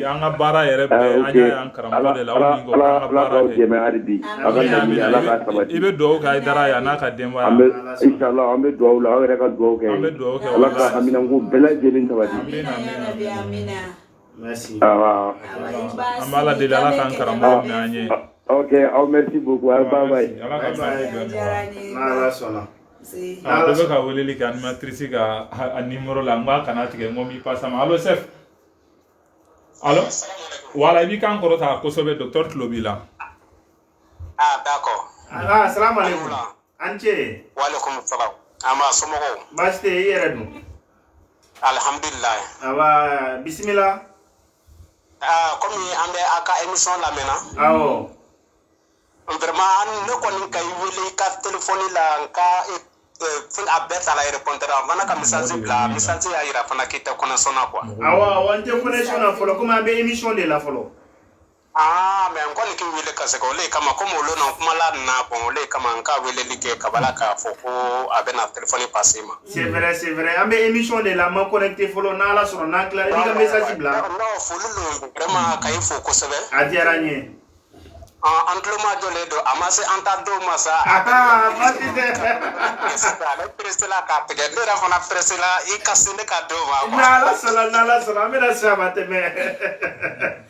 An ka baara yɛrɛ bɛɛ an y'a y'an karamɔgɔ de la aw ni ko an ka baara kɛ. I bɛ dugawu kɛ Hayidara ye a n'a ka denbaya. Inshallah an bɛ dugawu la aw yɛrɛ ka dugawu kɛ. Ala ka haminako bɛɛ lajɛlen sabati. Merci. An b'a la deli Ala k'an karamɔgɔ mɛn an ye. Ok, merci beaucoup. Bye bye. Ala ka baara in bɛɛ nɔgɔya. N'Ala sɔnna. Dɔ bɛ ka weleli kɛ animatrice ka a numéro la n b'a kana tigɛ n ko n b'i passe a ma allo chef allo voilà i b'i kan kɔrɔta kosɛbɛ docteur tulo b'i la. D'accord. Assalamu alaikum. An cɛ. Walaikum salam. An b'a somɔgɔw. Baasi tɛ i yɛrɛ dun. Alhamdulillah. Awa bisimila. Comme an bɛ a ka émission lamɛnna. Awɔ. Vraiment ne kɔni ka i wele i ka téléphone la n ka a bɛɛ ta la répondre a mana ka message bila message y'a yira fana k'i tɛ connexion na quoi. Awɔ n tɛ connexion na fɔlɔ komi an bɛ émission de la fɔlɔ. Mais n kɔni k'i wele ka segin o le kama comme olu na kumala na bon o le kama n ka weleli kɛ kabala k'a fɔ ko a bɛna téléphone passer ma. C'est vrai an bɛ émission de la ma connecté fɔlɔ n'Ala sɔnna n'an tila i b'i ka message bila. Non foli don vraiment ka i fo kosɛbɛ. A diyara n ye. An tulo ma jɔlen don a ma se an ta don ma sa. Baasi tɛ. Ale pressé la k'a tigɛ ne yɛrɛ fana pressé la i ka se ne ka don ma. N'Ala sɔnna an bɛna se a ma tɛmɛ.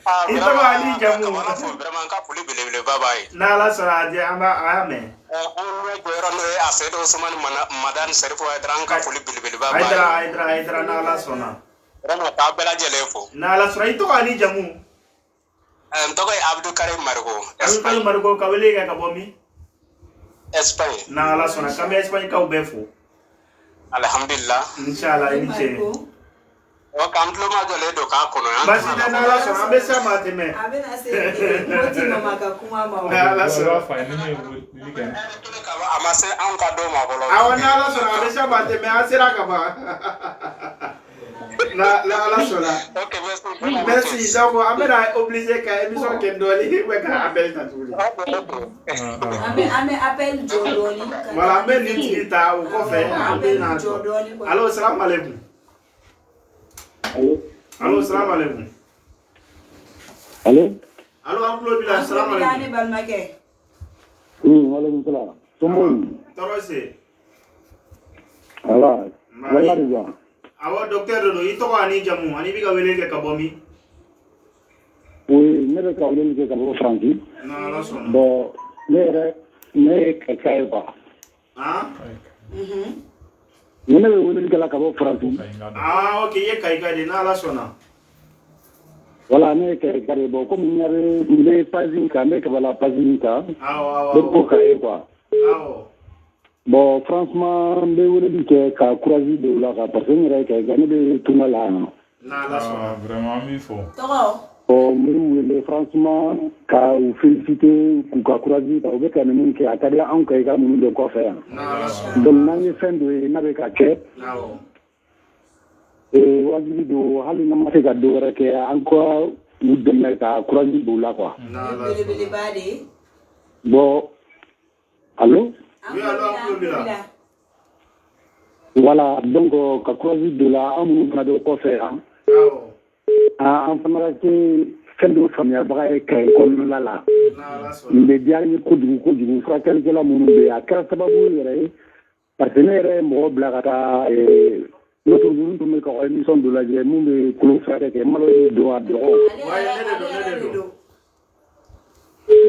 I tɔgɔ ani jamu. Vraiment n ka foli belebeleba b'a ye. N'Ala sɔnna a y'a mɛn. An bɛ jɔyɔrɔ n'o ye a Seydou Ousmane Madani Serifu Hayidara an ka foli belebeleba b'a ye. Hayidara n'Ala sɔnna. Vraiment k'a bɛɛ lajɛlen fo. N'Ala sɔnna i tɔgɔ ani jamu. N tɔgɔ ye Abdou Karim Marigo. Abdou Karim Marigo ka wele kɛ ka bɔ min? Espagne. N'Ala sɔnna k'an bɛ Espagne kaw bɛɛ fo. Alhamdulillah. Inshallah i ni ce. K'an tulo ma jɔlen don k'a kɔnɔ. Baasi tɛ n'Ala sɔnna an bɛ se a ma tɛmɛ. A bɛna se moti mama ka kuma ma. N'Ala sɔnna. A ma se an ka don ma fɔlɔ. Awɔ n'Ala sɔnna an bɛ se a ma tɛmɛ an sera ka ban. N'Ala sɔnna. Ok merci donc an bɛna obligé ka émission kɛ dɔɔni ka appel ta tuguni. An bɛ appel jɔ dɔɔni. Voilà an bɛ nin tigi ta o kɔfɛ an bɛ na jɔ. Allo salamu alaikum. Allo salamu alaikum. Allo an tulo b'i la salamu alaikum. Ne balimakɛ. Waalaikum salam. Somɔgɔw. Tɔɔrɔ se. Ala wala de jɔ. Awɔ docteur de don i tɔgɔ ani jamu ani bɛ ka weleli kɛ ka bɔ min? Oui ne bɛ ka weleli kɛ ka bɔ Faransi. N'Ala sɔnna. Bon ne ye kaka ye quoi. Ne bɛ weleli kɛ ka bɔ Faransi. Ok i ye kayika de n'Ala sɔnna. Voilà ne ye kayika de bon komi n bɛ page in kan n bɛ kabala page in kan. Awɔ. Ne bɛ k'o ka ye quoi. Awɔ. Bon franchement n bɛ weleli kɛ ka courage don u la quoi parce que n yɛrɛ ye kayika ne bɛ tunga la yan nɔ. N'Ala sɔnna. Vraiment an b'i fo. Tɔgɔ. Bon n bɛ wele franchement ka u féliciter k'u ka courage ta u bɛ ka ninnu kɛ a ka di anw kayika minnu bɛ kɔfɛ yan. N'Ala sɔnna. Donc n'an ye fɛn dɔ ye n'a bɛ ka kɛ. Awɔ. Wajibi don hali n'an ma se ka dɔ wɛrɛ kɛ an ka u dɛmɛ ka courage don u la quoi. Belebeleba de. Bon allo. Oui allo an tulo b'i la. Voilà donc ka courage don la an minnu fana bɛ kɔfɛ yan. Awɔ. An fana ka kɛ fɛn dɔ faamuyabaga ye kayi kɔnɔna la. N'Ala sɔnna. Nin bɛ diya n ye kojugu furakɛlikɛla minnu bɛ yen a kɛra sababu yɛrɛ ye parce que ne yɛrɛ ye mɔgɔ bila ka taa n'otro ninnu tun bɛ ka émission dɔ lajɛ mun bɛ kolo furakɛ kɛ malo ye don a dɔgɔ.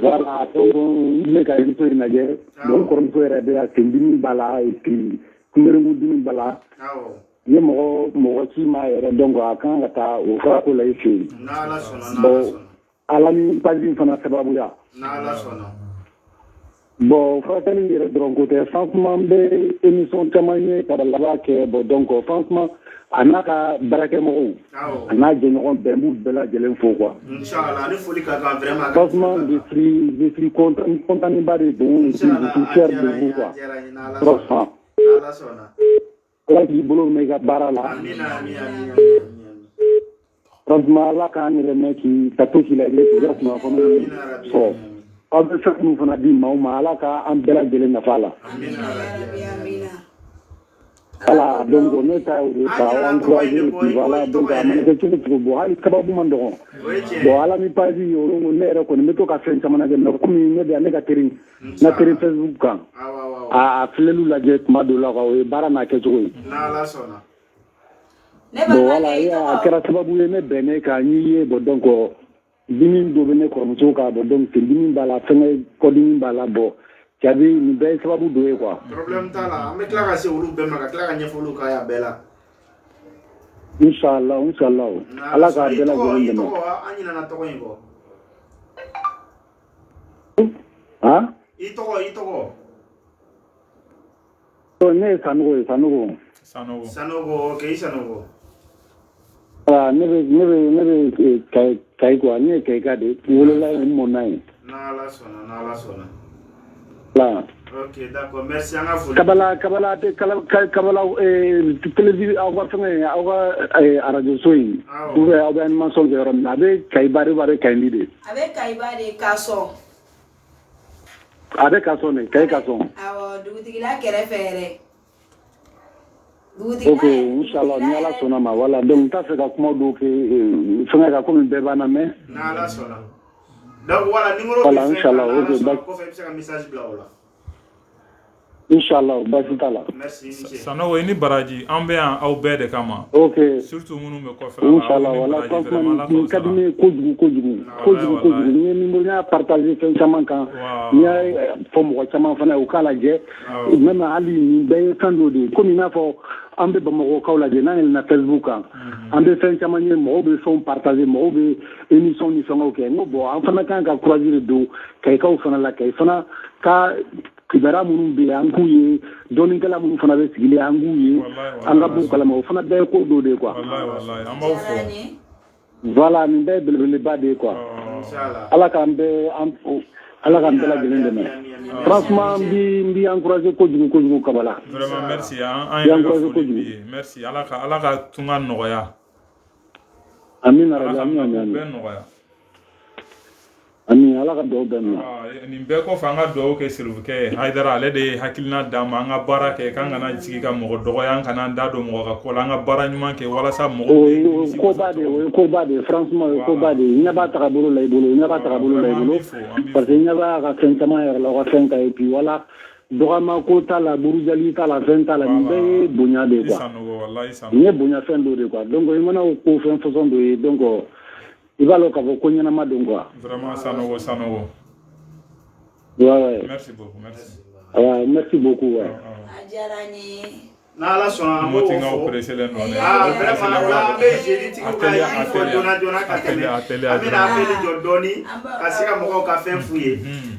Voilà donc n bɛ ka émission in lajɛ donc kɔrɔmuso yɛrɛ bɛ yan sen dimi b'a la et puis kunberengu dimi b'a la. ye mɔgɔ ci ma yɛrɛ donc a kan ka taa o fara ko la i fɛ yen bon ala ni page fana sababuya bon furakɛli yɛrɛ dɔrɔn ko tɛ franchement n bɛ émission caman ye ka laban kɛ bon donc franchement a n'a ka baarakɛmɔgɔw a n'a jɛɲɔgɔn bɛɛ n b'u bɛɛ lajɛlen fo quoi franchement je suis content de don je suis fier de vous quoi franchement ala k'i bolo mɛn i ka baara la franchement ala k'an yɛrɛ mɛn ka to k'i lajɛ k'i ka kunnafoni fɔ aw bɛ fɛn minnu fana di maaw ma ala k'an bɛɛ lajɛlen nafa la voilà donc ne ta ka encourager voilà donc a mana kɛ cogo cogo bon hali sababu man dɔgɔ bon ala ni page yɔrɔ ne yɛrɛ kɔni n bɛ to ka fɛn caman lajɛ mais komi ne bɛ ne ka teri Facebook kan a filɛliw lajɛ tuma dɔw la o ye baara n'a kɛcogo ye bon voilà a kɛra sababu ye ne bɛnnen ka n ye bon donc dimi dɔ bɛ ne kɔrɔmuso kan bon donc dimi b'a la fɛngɛ kɔdimi b'a la bon caabi nin bɛɛ ye sababu dɔ ye quoi problème t'a la an bɛ tila ka se olu bɛɛ ma ka tila ka ɲɛfɔliw k'a y'a bɛɛ la inshallah ala k'a bɛɛ lajɛlen dɛmɛ an ɲinɛna tɔgɔ in kɔ i tɔgɔ ne ye Sanogo ok i Sanogo ne bɛ Kayi quoi ne ye Kayika de wolola ye n mɔna ye n'ala sɔnna voilà ok d'accord merci an ka foli kabala télévision aw ka fɛngɛ aw ka radio so in ou bien aw bɛ animation kɛ yɔrɔ min na a bɛ Kayiba de ou bien a bɛ Kayindi de a bɛ Kayiba de Kasɔn a bɛ Kasɔn de Kayi Kasɔn awɔ dugutigila kɛrɛfɛ yɛrɛ ok inshallah ni ala sɔnna ma voilà donc n t'a fɛ ka kuma dɔw kɛ fɛngɛ kan komi bɛɛ b'an lamɛn n'ala sɔnna donc voilà numéro voilà inshallah ok kɔfɛ i bɛ se ka message bila o la inshallah basi t'a la merci Sanogo i ni baraji an bɛ yan aw bɛɛ de kama ok surtout minnu bɛ kɔfɛ inshallah voilà franchement nin ka di ne ye kojugu ni ye numéro y'a partager fɛn caman kan n'i y'a fɔ mɔgɔ caman fana u k'a lajɛ même hali nin bɛɛ ye fɛn dɔ de ye komi i n'a fɔ an bɛ Bamakɔkaw lajɛ n'an yɛlɛnna Facebook kan an bɛ fɛn caman ye mɔgɔw bɛ fɛnw partager mɔgɔw bɛ émission ni fɛngɛw kɛ n ko bon an fana kan ka courage de don Kayikaw fana la Kayi fana ka kibaruya minnu bɛ yen an k'u ye dɔnnikɛla minnu fana bɛ sigilen an k'u ye an ka b'u kalama o fana bɛɛ ye ko dɔ de ye quoi voilà nin bɛɛ ye belebeleba de ye quoi ala k'an bɛɛ lajɛlen dɛmɛ franchement n b'i encourager kojugu kabala vraiment merci an yɛrɛ ka foli b'i ye merci ala ka tunga nɔgɔya amina Ami ala ka dugawu bɛɛ minɛ nin bɛɛ kɔfɛ an ka dugawu kɛ Serifukɛ Hayidara ale de ye hakilina d'an ma an ka baara kɛ k'an kana sigi ka mɔgɔ dɔgɔya an kana da don mɔgɔ ka ko la an ka baara ɲuman kɛ walasa mɔgɔw o ye koba de franchement o ye koba de ɲɛ b'a tagabolo la i bolo parce que ɲɛ b'a ka fɛn caman yɛrɛ la o ka fɛn ka ye puis wala dɔgɔma ko t'a la burujali t'a la fɛn t'a la nin bɛɛ ye bonya de quoi nin ye bonya fɛn dɔ de quoi donc i mana o ko fɛn façon dɔ ye donc i b'a lɔn k'a fɔ ko ɲɛnama don quoi vraiment Sanogo ouais merci beaucoup merci beaucoup ouais a diyara n ye n'ala sɔnna an b'o fɔ vraiment an bɛ jeudi tigiw ka yiri fɔ joona ka tɛmɛ an bɛna appel jɔ dɔɔni ka se ka mɔgɔw ka fɛn f'u ye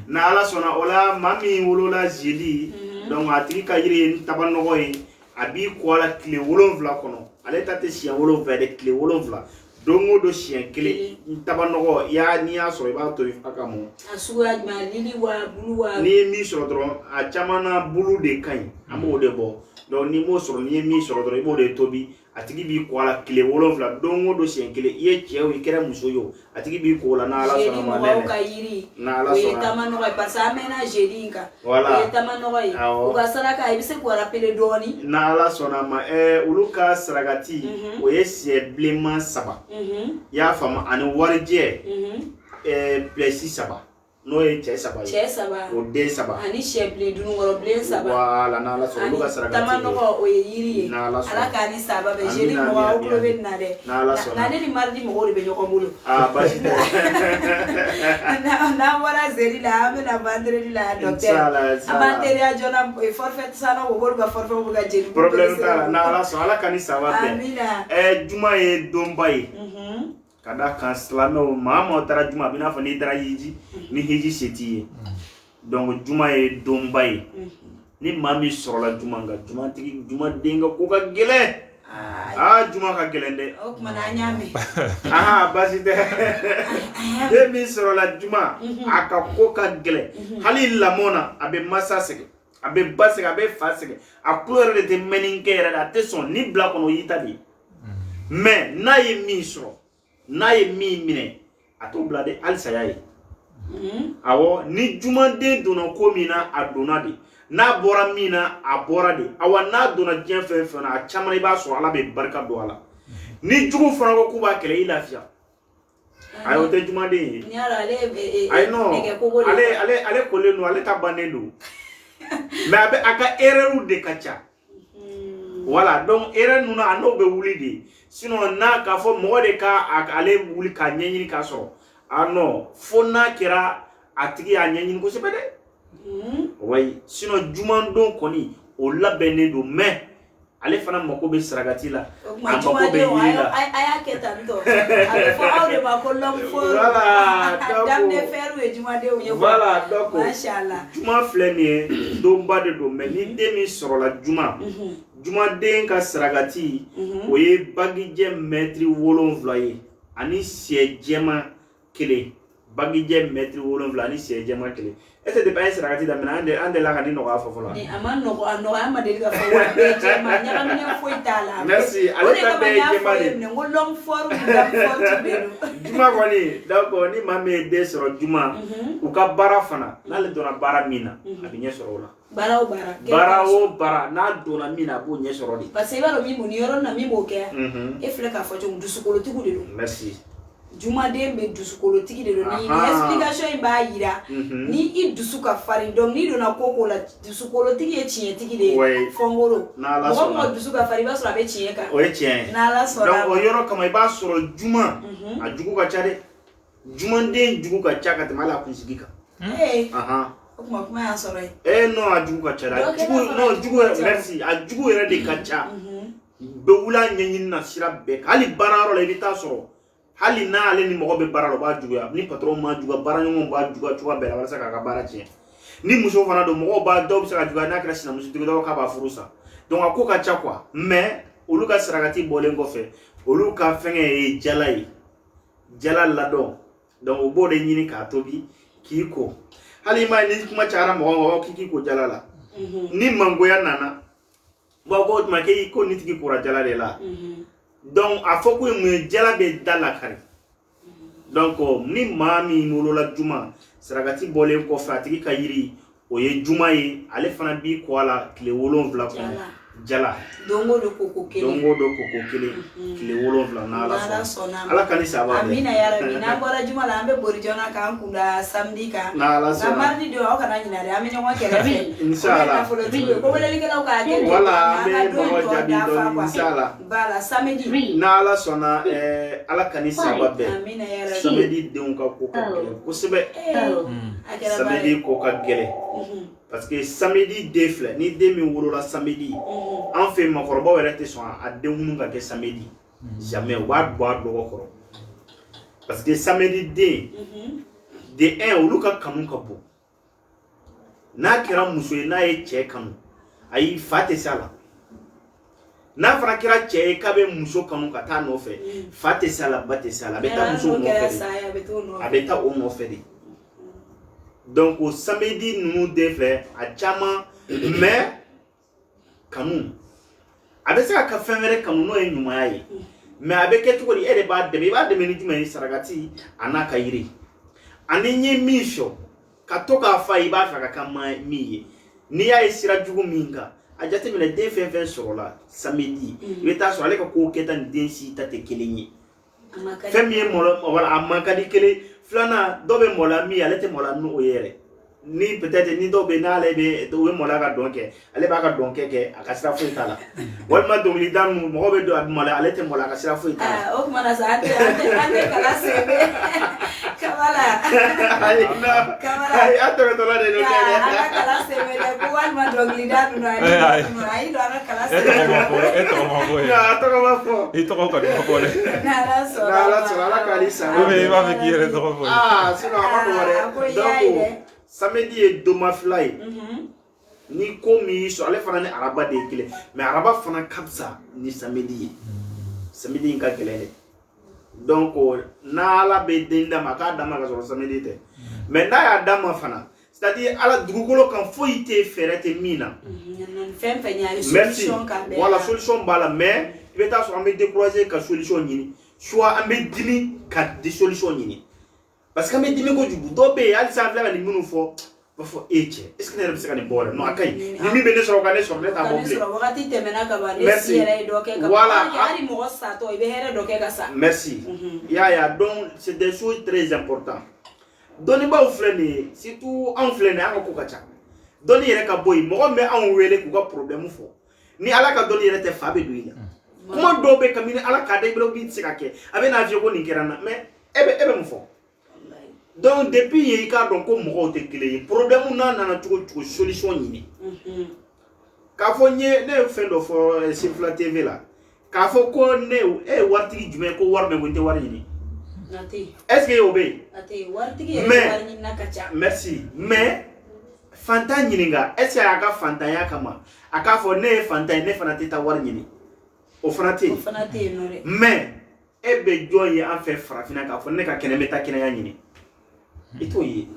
n'ala sɔnna o la maa min wolola jeudi donc a tigi ka yiri ye tabanɔgɔ ye a b'i kɔ a la tile 7 kɔnɔ ale ta tɛ siɲɛ 7 dɛ tile 7 don o don siɲɛ 1 tabanɔgɔ n'i y'a sɔrɔ i b'a tobi a ka mɔ a suguya jumɛn lili wa bulu wa n'i ye min sɔrɔ dɔrɔn a caman na bulu de ka ɲi an b'o de bɔ donc n'i m'o sɔrɔ n'i ye min sɔrɔ dɔrɔn i b'o de tobi a tigi b'i kɔ a la tile 7 don o don siɲɛ 1 i ye cɛ o i kɛra muso ye o a tigi b'i kɔ o la n'ala sɔnna ma mɔgɔw ka yiri o ye tamanɔgɔ ye parce que an mɛnna jeudi in kan o ye tamanɔgɔ ye u ka saraka i bɛ se k'o rappeler dɔɔni n'ala sɔnna ma olu ka sarakati o ye sɛ bilenman 3 i y'a faamu ani warijɛ plɛsi 3 n'o ye cɛ 3 ye o den 3 ani sɛ bilen dunukɔrɔ bilen 3 voilà n'ala sɔnna olu ka sarakati tamanɔgɔ o ye yiri ye ala k'a ni saba bɛn jeudi mɔgɔ aw tulo bɛ nin na dɛ nka ne ni mardi mɔgɔw de bɛ ɲɔgɔn bolo basi tɛ na wala zeri la amena vendredi la docteur amanteria jona forfait sana wo bolga forfait wo ga jeri problème ta na ala so ala kanisa wa be juma e dombai kada kan slamo mama tara juma bina fa ni tara yiji ni hiji seti donc juma e dombai ni mami sorola juma nga juma tigi juma denga ko ka gele juma ka gelende o kuma na nyame basi de mi sorola juma aka ko ka gele hali lamona abe masa sege abe basege abe fasege a couleur de te meninke era te son ni bla kono yitadi mais na ye mi soro na ye mi mine ato bla de alisa yayi awo ni juma de dona ko mina adona de na bora mina a bora de awa na dona dien fe fe na chamani ba so ala be barka do ala ni jugu fana ko kuba kele ilafia ayo te juma de nyara le ay no ale ko le no ale ta banendo mais abe aka erreur de kacha voilà donc erreur nuna ando be wuli de sinon na ka fo mo de ka ale wuli ka nyenyi ka so no fo na kira atigi a nyenyi ko sepede oui sinon juman don koni o labene do mais ale fana mako be saragati la mako be yila aya keta ndo ale fo awde ma ko long fo voilà dam de feru e juma de o voilà donc machallah juma flene do mbade do mais ni demi soro la juma juma den ka saragati o ye bagije metri wolon vloyer ani sie jema kele bagije metri wolon vloyer ani sie jema kele est-ce que pas saragati da mena ande la kan no ga fo fo la ni amano ko ama de ga fo wa be jema nyama mine fo itala merci ale ta be jema de ne ngolong foru da foru belu juma ko ni donc ni mame de soro juma u ka bara fana na le dona bara mina abi nye soro la bara o bara na dona mina bo nye soro di parce que ba lo mi mo ni yoro na mi mo ke e fle ka fo jo dusukolo tiku de lo merci juma de be dusukolo tigi de lo ni explication ba yira ni i dusuka fari donc ni do na koko la dusukolo tigi e chien tigi de fongolo ko mo dusuka fari ba so la be chien ka o e chien na la so donc o yoro kama ba soro juma a jugu ka chade juma de jugu ka chaka te mala kunsigika kuma ya soro no a jugu ka chada jugu merci a jugu era de kacha be wula nyenyin na sira be hali bararo la bita soro hali na ale ni mogo be bararo ba jugu ni patron ma jugu baranyo ba jugu chuwa be la wala saka ka barache ni muso fana do mogo ba do bi saka jugu na kra sina muso tigo ka ba furusa donc akoka cha kwa mais oluka saragati bolengo fe oluka fenge e jala lado donc obo de nyini ka tobi kiko hali ma ni kuma chara mogo kiko jala la ni mango ya nana ba ko ma ke ko ni tiki kura jala de la donc a fo ko mu jala be dala kare donc ni mami no la juma saragati bolen ko fatigi kayiri o ye juma ye ale fana bi ko ala kile wolon vla ko jala dongo do koko kele kile wolon vla na ala kanisa ba amina ya rabbi na bora juma la ambe bori jona ka kunda samedi ka na mardi do o kana nyina re amina kwa kele inshallah ko wala likela ka ke wala me bo jabi do inshallah bala samedi na ala sona ala kanisa ba be amina ya rabbi samedi de on ka ko ko sebe samedi ko ka gele parce que samedi defle ni demi wolo la samedi en fait ma korba wala te so a de hunu ka ke samedi jamais wa boa do ko parce que samedi de un uluka kanu ka bo na kira muso na ye che kanu ayi fate sala na fara kira che ka be muso kanu ka ta no fe fate sala bate sala beta muso no fe abeta o no fe de donc au samedi nous devons à chama mais kanu avec ça ka fenvere kanu no e nyuma yi mais avec eto ko ere ba de ni juma ni saragati anaka yiri ani nyi misho katoka fa iba fa ka ma miye ni ya isira jugu minga ajate mi le de fen sur la samedi beta so ale ko keta ni si tate kelenyi femi mo wala amaka di kele flana dobe mola mi alete mola no oyere ni peut-être ni do be na ale be do we mola ka donke ale ba ka donke ke akasira fo itala walma dongli dan mo be do mola ale te mola ka sira fo itala o kuma na sa ante kala sebe kamala ay atto to la de do ke kala sebe de ko walma dongli dan no ay do ana kala sebe eto ma fo ito ko de na la so la kalisa be ba me kire to ko sino amako donc samedi et doma fly ni komi so ale fana ni araba de kile mais araba fana kapsa ni samedi ka kelele donc na ala be denda maka dama ka so samedi te mais na ya dama fana c'est-à-dire ala dugukolo kan foité ferete mina fem fenya solution ka be voilà solution bala mais il va ta so amé décroiser ka solution ni soit amé dimi ka de solution ni parce que amé dimi ko jubu do be al sa fla ni munu fo bafo eche est-ce que ne rebse kan bora no akay ni mi bene so kan so leta bo ble wakati temena ka ba nesi yere do ke ka voilà ari mo sa to ibe here do ke ka sa merci ya donc c'est des choses très importantes doni ba oflene surtout en flene an ko kacha doni yere ka boy mo me an wele ku ka problème fo ni ala ka doni yere te fa be duina kuma do be kamini ala ka de blo bi tsikake abe na vie ko ni kerana mais ebe mo fo donc depuis il ka donc ko mo te kele problème na na tuko solution ni ka fo nye ne fin do fo Sifla TV la ka fo ko ne wartigi jume ko warbe ko te war ni est-ce que yo be merci mais fanta nyininga est-ce que aka fanta ya kama aka fo ne fanta ne fana teta war nyini o fana te no re mais ebe joye en fait frafina ka fo ne ka kene meta kene ya nyini ito yi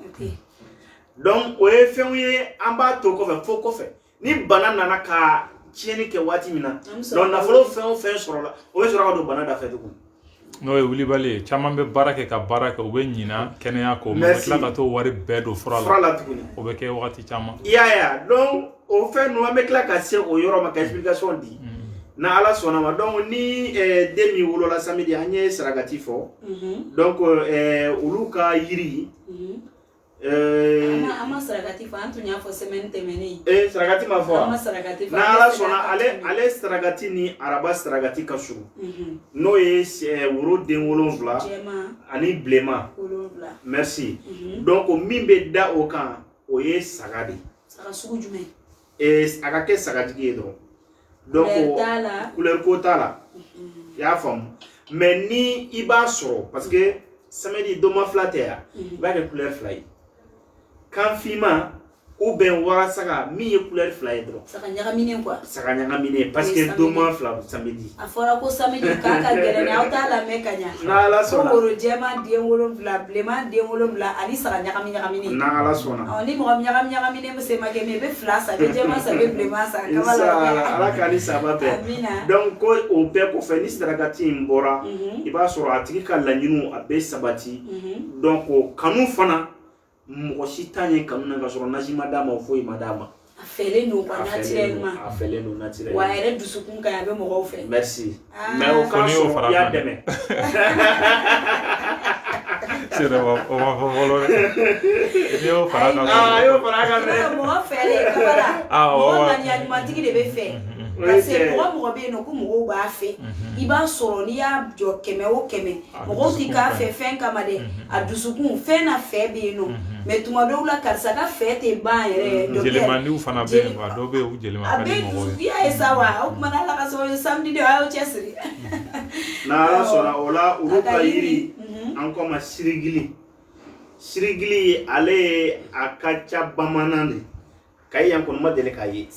donc o e fe wi amba to ko fe ni banana na ka chieni ke wati mina donc na folo fe soro la o e soro ka do banana da fe to no e wuli bale chaman be barake ka barake o be nyina kene ya ko me kla to wari bedo frala o be ke wakati chama ya donc o fe no me kla ka se o yoro ma ka explication di na ala sona ma donc ni demi wolo la samedi anye saragati fo donc uluka yiri ama saragati fo antunya fo semaine temeni saragati ma fo ama saragati fo na ala sona ale saragati ni araba saragati kasuru no e wuro den wolonvla ani blema merci donc mimbe da o kan o ye sagadi saga sugu jume aka ke sagadi ge donc couleur ko tala ya fam mais ni iba soro parce que samedi doma flatter ba ke couleur fly kan fima ou ben wara saga mi e couleur fly dro saka nyagamine quoi saka nyagamine parce que doma fla samedi afora ko samedi kaka gere na utala mekanya na la sona ko jema die wolo fla blema die wolo fla ali saka nyagamine na la sona on ni mo nyagamine mo se mageme be fla sa be jema sa be blema sa kamala ala kali sababe donc ko o be ko fe ni stragati mbora iba soro atiki kala nyinu abe sabati donc kanu fana mo sitanye kanu na soro najima dama o foi madama afele no kwa naturellement wa ere dusukun ka yabe mo fe merci mais o ka so ya deme sire o ma volo yo faraga yo faraga me mo fele kabala o ma ni animatiki de be fe parce que mo be no ko mo ba fe iba soro ni ya jo keme o keme mo ti ka fe fen kama de adusukun fe na fe be no mais tuma do la karsa ka fe te ba ere do jele mandi u fana be ba do be u jele ma kali mo ya esawa o kuma na la ka so samedi de ayo chesri na la sona ola uruka yiri anko ma sirigili ale akacha bamanande kayyan kon madele kaye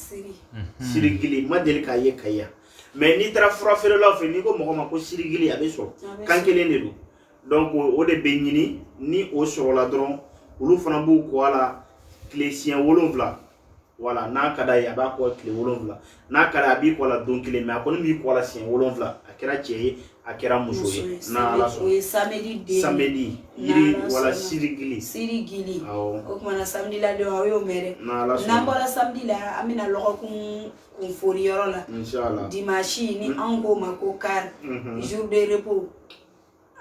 sirigili madele kaye kayya mais ni tra fura fere la fe ni ko mo ma ko sirigili abe so kankele ne do donc o de benyini ni o so la dron ulu fana bu ko ala clécien wolonvla voilà na kada ya ba ko clé wolonvla na kada bi ko la don clé mais akon mi ko la sien wolonvla akera cheye akera muso na la so samedi yiri wala sirigili o kuma na samedi la do ayo mere na ko la samedi la amina loko kun fori yoro la inshallah dimanche ni ango mako kar jour de repos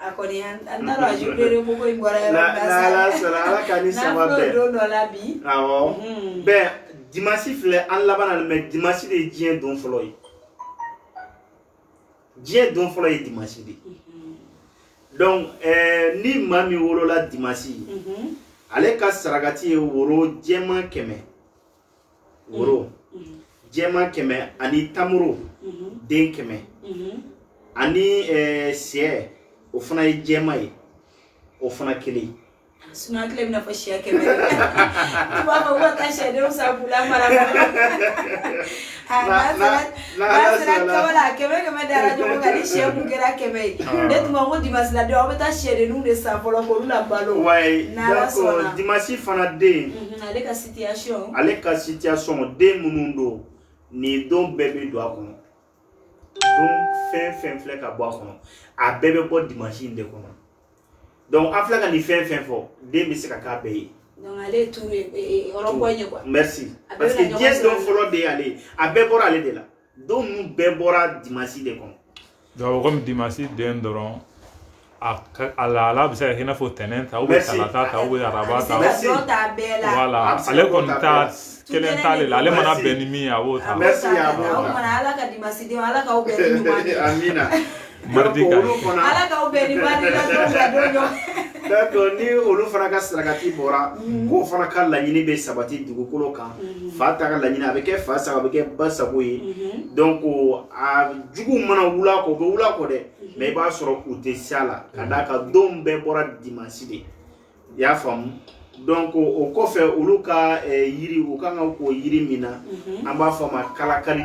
akoni andaro ajurere boko imbora ya la sala kani sama be do no la bi awo be dimanche fle an labana me dimanche de dien don foloy dien don foloy dimanche de donc ni mami wolo la dimanche ale ka saragati woro jema keme woro jema keme ani tamuro den keme ani sie o fana ye jema ye o fana kele suna kele na fa shia keme tu ba ba ta shede o sa bula mara na wala keme dara jo ga ni shia ku kera keme de tu mo dimanche la de o beta shede nu de sa folo ko la balo ouais donc dimanche fana de ale ka situation de munundo ni don bébé do akono don fen fle ka bo akono a bébé bo dimanche inde kono donc afla ka ni fen fo de mi se ka ka be donc ale touré oro poñe quoi merci parce que Dieu don folo de ale a be bora ale de la don nu be bora dimanche de kono donc comme dimanche de ndoron ala bisa hina fo tenenta ou talata ou arabata voilà ale konta kelen tale ale mana benimi ya wota merci ya bo mana ala ka dimasi de ala ka benimi mani amina mardi ka ala ka benimi mani la do d'accord ni olu fana ka saragati bora ko fana ka laɲini be sabati dugukolo kan fa ta ka laɲini a be kɛ fa sago a be kɛ ba sago ye donc a jugu mana wula ko be wula ko de mais i b'a sɔrɔ u tɛ sala ka da ka don bɛɛ bɔra dimanche de y'a faamu donc o kɔfɛ olu ka yiri u kan ka ko yiri min na an b'a fɔ ma kalakari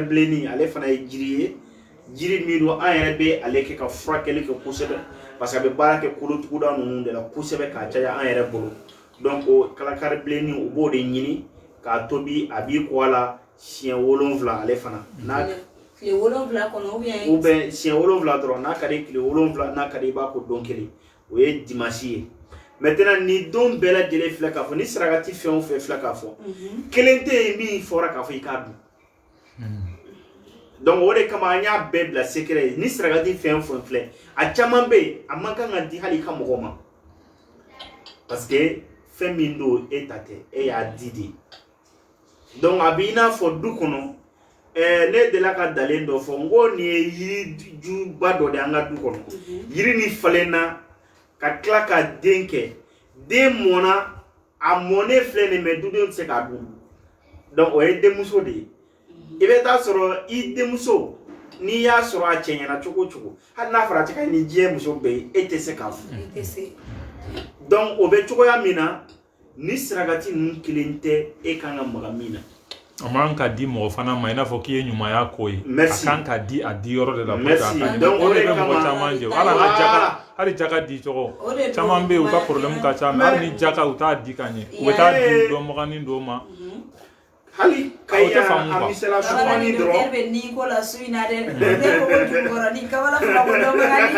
bilenni ale fana ye jiri ye jiri min do an yɛrɛ bɛ ale kɛ ka furakɛli kɛ kosɛbɛ parce que a bɛ baara kɛ kolotuguda ninnu de la kosɛbɛ k'a caya an yɛrɛ bolo donc o kalakari bilenni u b'o de ɲini k'a tobi a b'i kɔ a la siɲɛ 7 ale fana n'a tile 7 kɔnɔ ou bien siɲɛ 7 dɔrɔn n'a ka di tile 7 n'a ka di i b'a ko don kelen o ye dimanche ye maintenant ni don bɛɛ lajɛlen filɛ k'a fɔ ni saragati fɛn o fɛn filɛ k'a fɔ kelen tɛ yen min fɔra k'a fɔ i k'a dun donc o de kama an y'a bɛɛ bila secret ye ni saragati fɛn o fɛn filɛ a caman bɛ yen a man kan ka di hali i ka mɔgɔ ma parce que fɛn min don e ta tɛ e y'a di de donc a b'i n'a fɔ du kɔnɔ ne de la ka dalen dɔ fɔ n ko nin ye yiri juba dɔ de an ka du kɔnɔ yiri ni falenna ka tila ka den kɛ den mɔna a mɔnen filɛ nin mɛ dudenw tɛ se k'a dun donc o ye denmuso de ye i bɛ taa sɔrɔ i denmuso n'i y'a sɔrɔ a cɛ ɲɛna cogo o cogo hali n'a fɔra a cɛ ka ni diɲɛ muso bɛɛ ye e tɛ se k'a fɔ donc o bɛ cogoya min na ni saragati ninnu kelen tɛ e kan ka maga min na a man ka di mɔgɔ fana ma i n'a fɔ k'i ye ɲumanya ko ye a kan ka di a di yɔrɔ de la donc o de bɛ mɔgɔ caman jɛ hali jaka di cogo caman bɛ yen u ka problème ka ca mais hali ni jaka u t'a di ka ɲɛ u bɛ taa di dɔnbaganin dɔ ma hali kaya amisela sufani dɔrɔn bɛ ni ko la su in na dɛ ne ko jukɔrɔ ni kabala fila ko dɔnbagani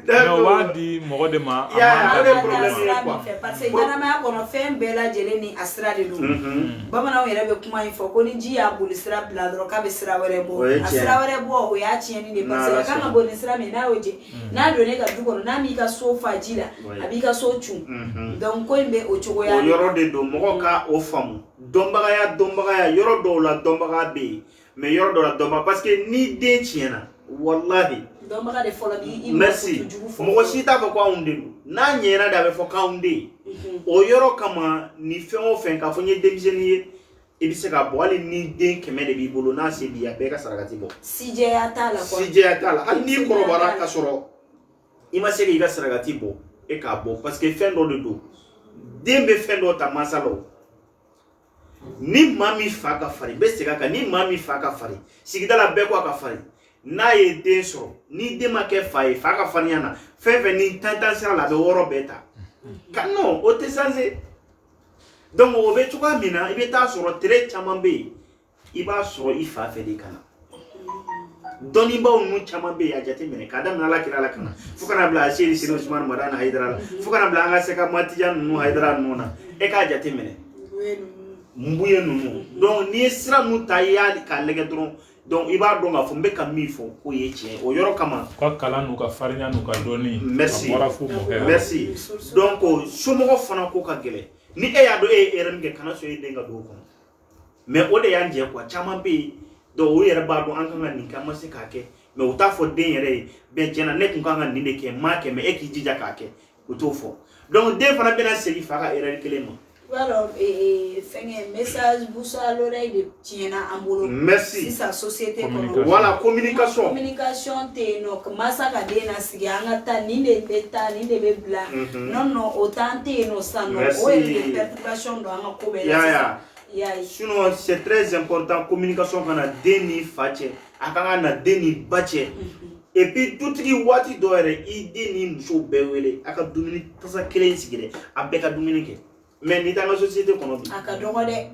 mais o b'a di mɔgɔ de ma o de problème ye quoi parce que ɲɛnamaya kɔnɔ fɛn bɛɛ lajɛlen ni a sira de don bamananw yɛrɛ bɛ kuma in fɔ ko ni ji y'a boli sira bila dɔrɔn k'a bɛ sira wɛrɛ bɔ a sira wɛrɛ bɔ o y'a tiɲɛni de parce que a kan ka bɔ ni sira min n'a y'o jɛ n'a donn'e ka du kɔnɔ n'a m'i ka so fa ji la a b'i ka so cun donc ko in bɛ o cogoya o yɔrɔ de don mɔgɔ ka o faamu dɔnbagaya yɔrɔ dɔw la dɔnbaga bɛ yen mais yɔrɔ dɔw la dɔnbaga parce que ni den tiɲɛna wallahi dɔnbaga de fɔlɔ b'i merci mɔgɔ si t'a fɔ ko anw de don n'a ɲɛna de a bɛ fɔ k'anw de ye o yɔrɔ kama ni fɛn o fɛn k'a fɔ n ye denmisɛnnin ye i bɛ se ka bɔ hali ni den 100 de b'i bolo n'a se b'i ye a bɛɛ ka saragati bɔ sijɛya t'a la quoi sijɛya t'a la hali n'i kɔrɔbayara ka sɔrɔ i ma se k'i ka saragati bɔ e k'a bɔ parce que fɛn dɔ de don den bɛ fɛn dɔ ta mansa la ni maa min fa ka farin bɛ segin a kan ni maa min fa ka farin sigida la bɛɛ ko a ka farin n'a ye den sɔrɔ ni den ma kɛ fa ye fa ka farinya na fɛn fɛn ni tantan sira la a bɛ wɔɔrɔ bɛɛ ta ka non o tɛ sanse donc o bɛ cogoya min na i bɛ taa sɔrɔ tere caman bɛ yen i b'a sɔrɔ i fa fɛ de ka na dɔnnibaw ninnu caman bɛ yen a jateminɛ k'a daminɛ ala kira ala kana fo kana bila a seri sini usumani madana hayidara la fo kana bila an ka se ka matija ninnu hayidara ninnu na e k'a jateminɛ mbuye ninnu donc n'i ye sira ninnu ta i y'a k'a lajɛ dɔrɔn donc i b'a dɔn k'a fɔ n bɛ ka min fɔ k'o ye tiɲɛ o yɔrɔ kama ka kalan n'u ka farinya n'u ka dɔnni merci a bɔra fo mɔkɛ merci donc somɔgɔ fana ko ka gɛlɛn ni e y'a dɔn e ye erreur min kɛ kana sɔn e den ka don o kɔnɔ mais o de y'an jɛ quoi caman bɛ yen donc o yɛrɛ b'a dɔn an kan ka nin kɛ an ma se k'a kɛ mais u t'a fɔ den yɛrɛ ye bɛn tiɲɛna ne tun kan ka nin de kɛ n m'a kɛ mais e k'i jija k'a kɛ u t'o fɔ donc den fana bɛna segin fa ka erreur kelen ma. Alors, fɛngɛ message bouche à l'oreille de tiɲɛna an bolo. Merci. Sisan société kɔnɔ. Voilà communication. Communication tɛ yen nɔ masa ka den nasigi an ka taa nin de bɛ taa nin de bɛ bila. Non non o temps tɛ yen nɔ sisan nɔ o yɛrɛ de perturbation don an ka ko bɛɛ la sisan. Sinon c'est très important communication kana den ni fa cɛ a kan ka na den ni ba cɛ. Et puis dutigi waati dɔ yɛrɛ i den ni muso bɛɛ wele a ka dumuni tasa kelen sigi dɛ a bɛɛ ka dumuni kɛ. Mais ni t'an ka société kɔnɔ bi. A ka dɔgɔ dɛ.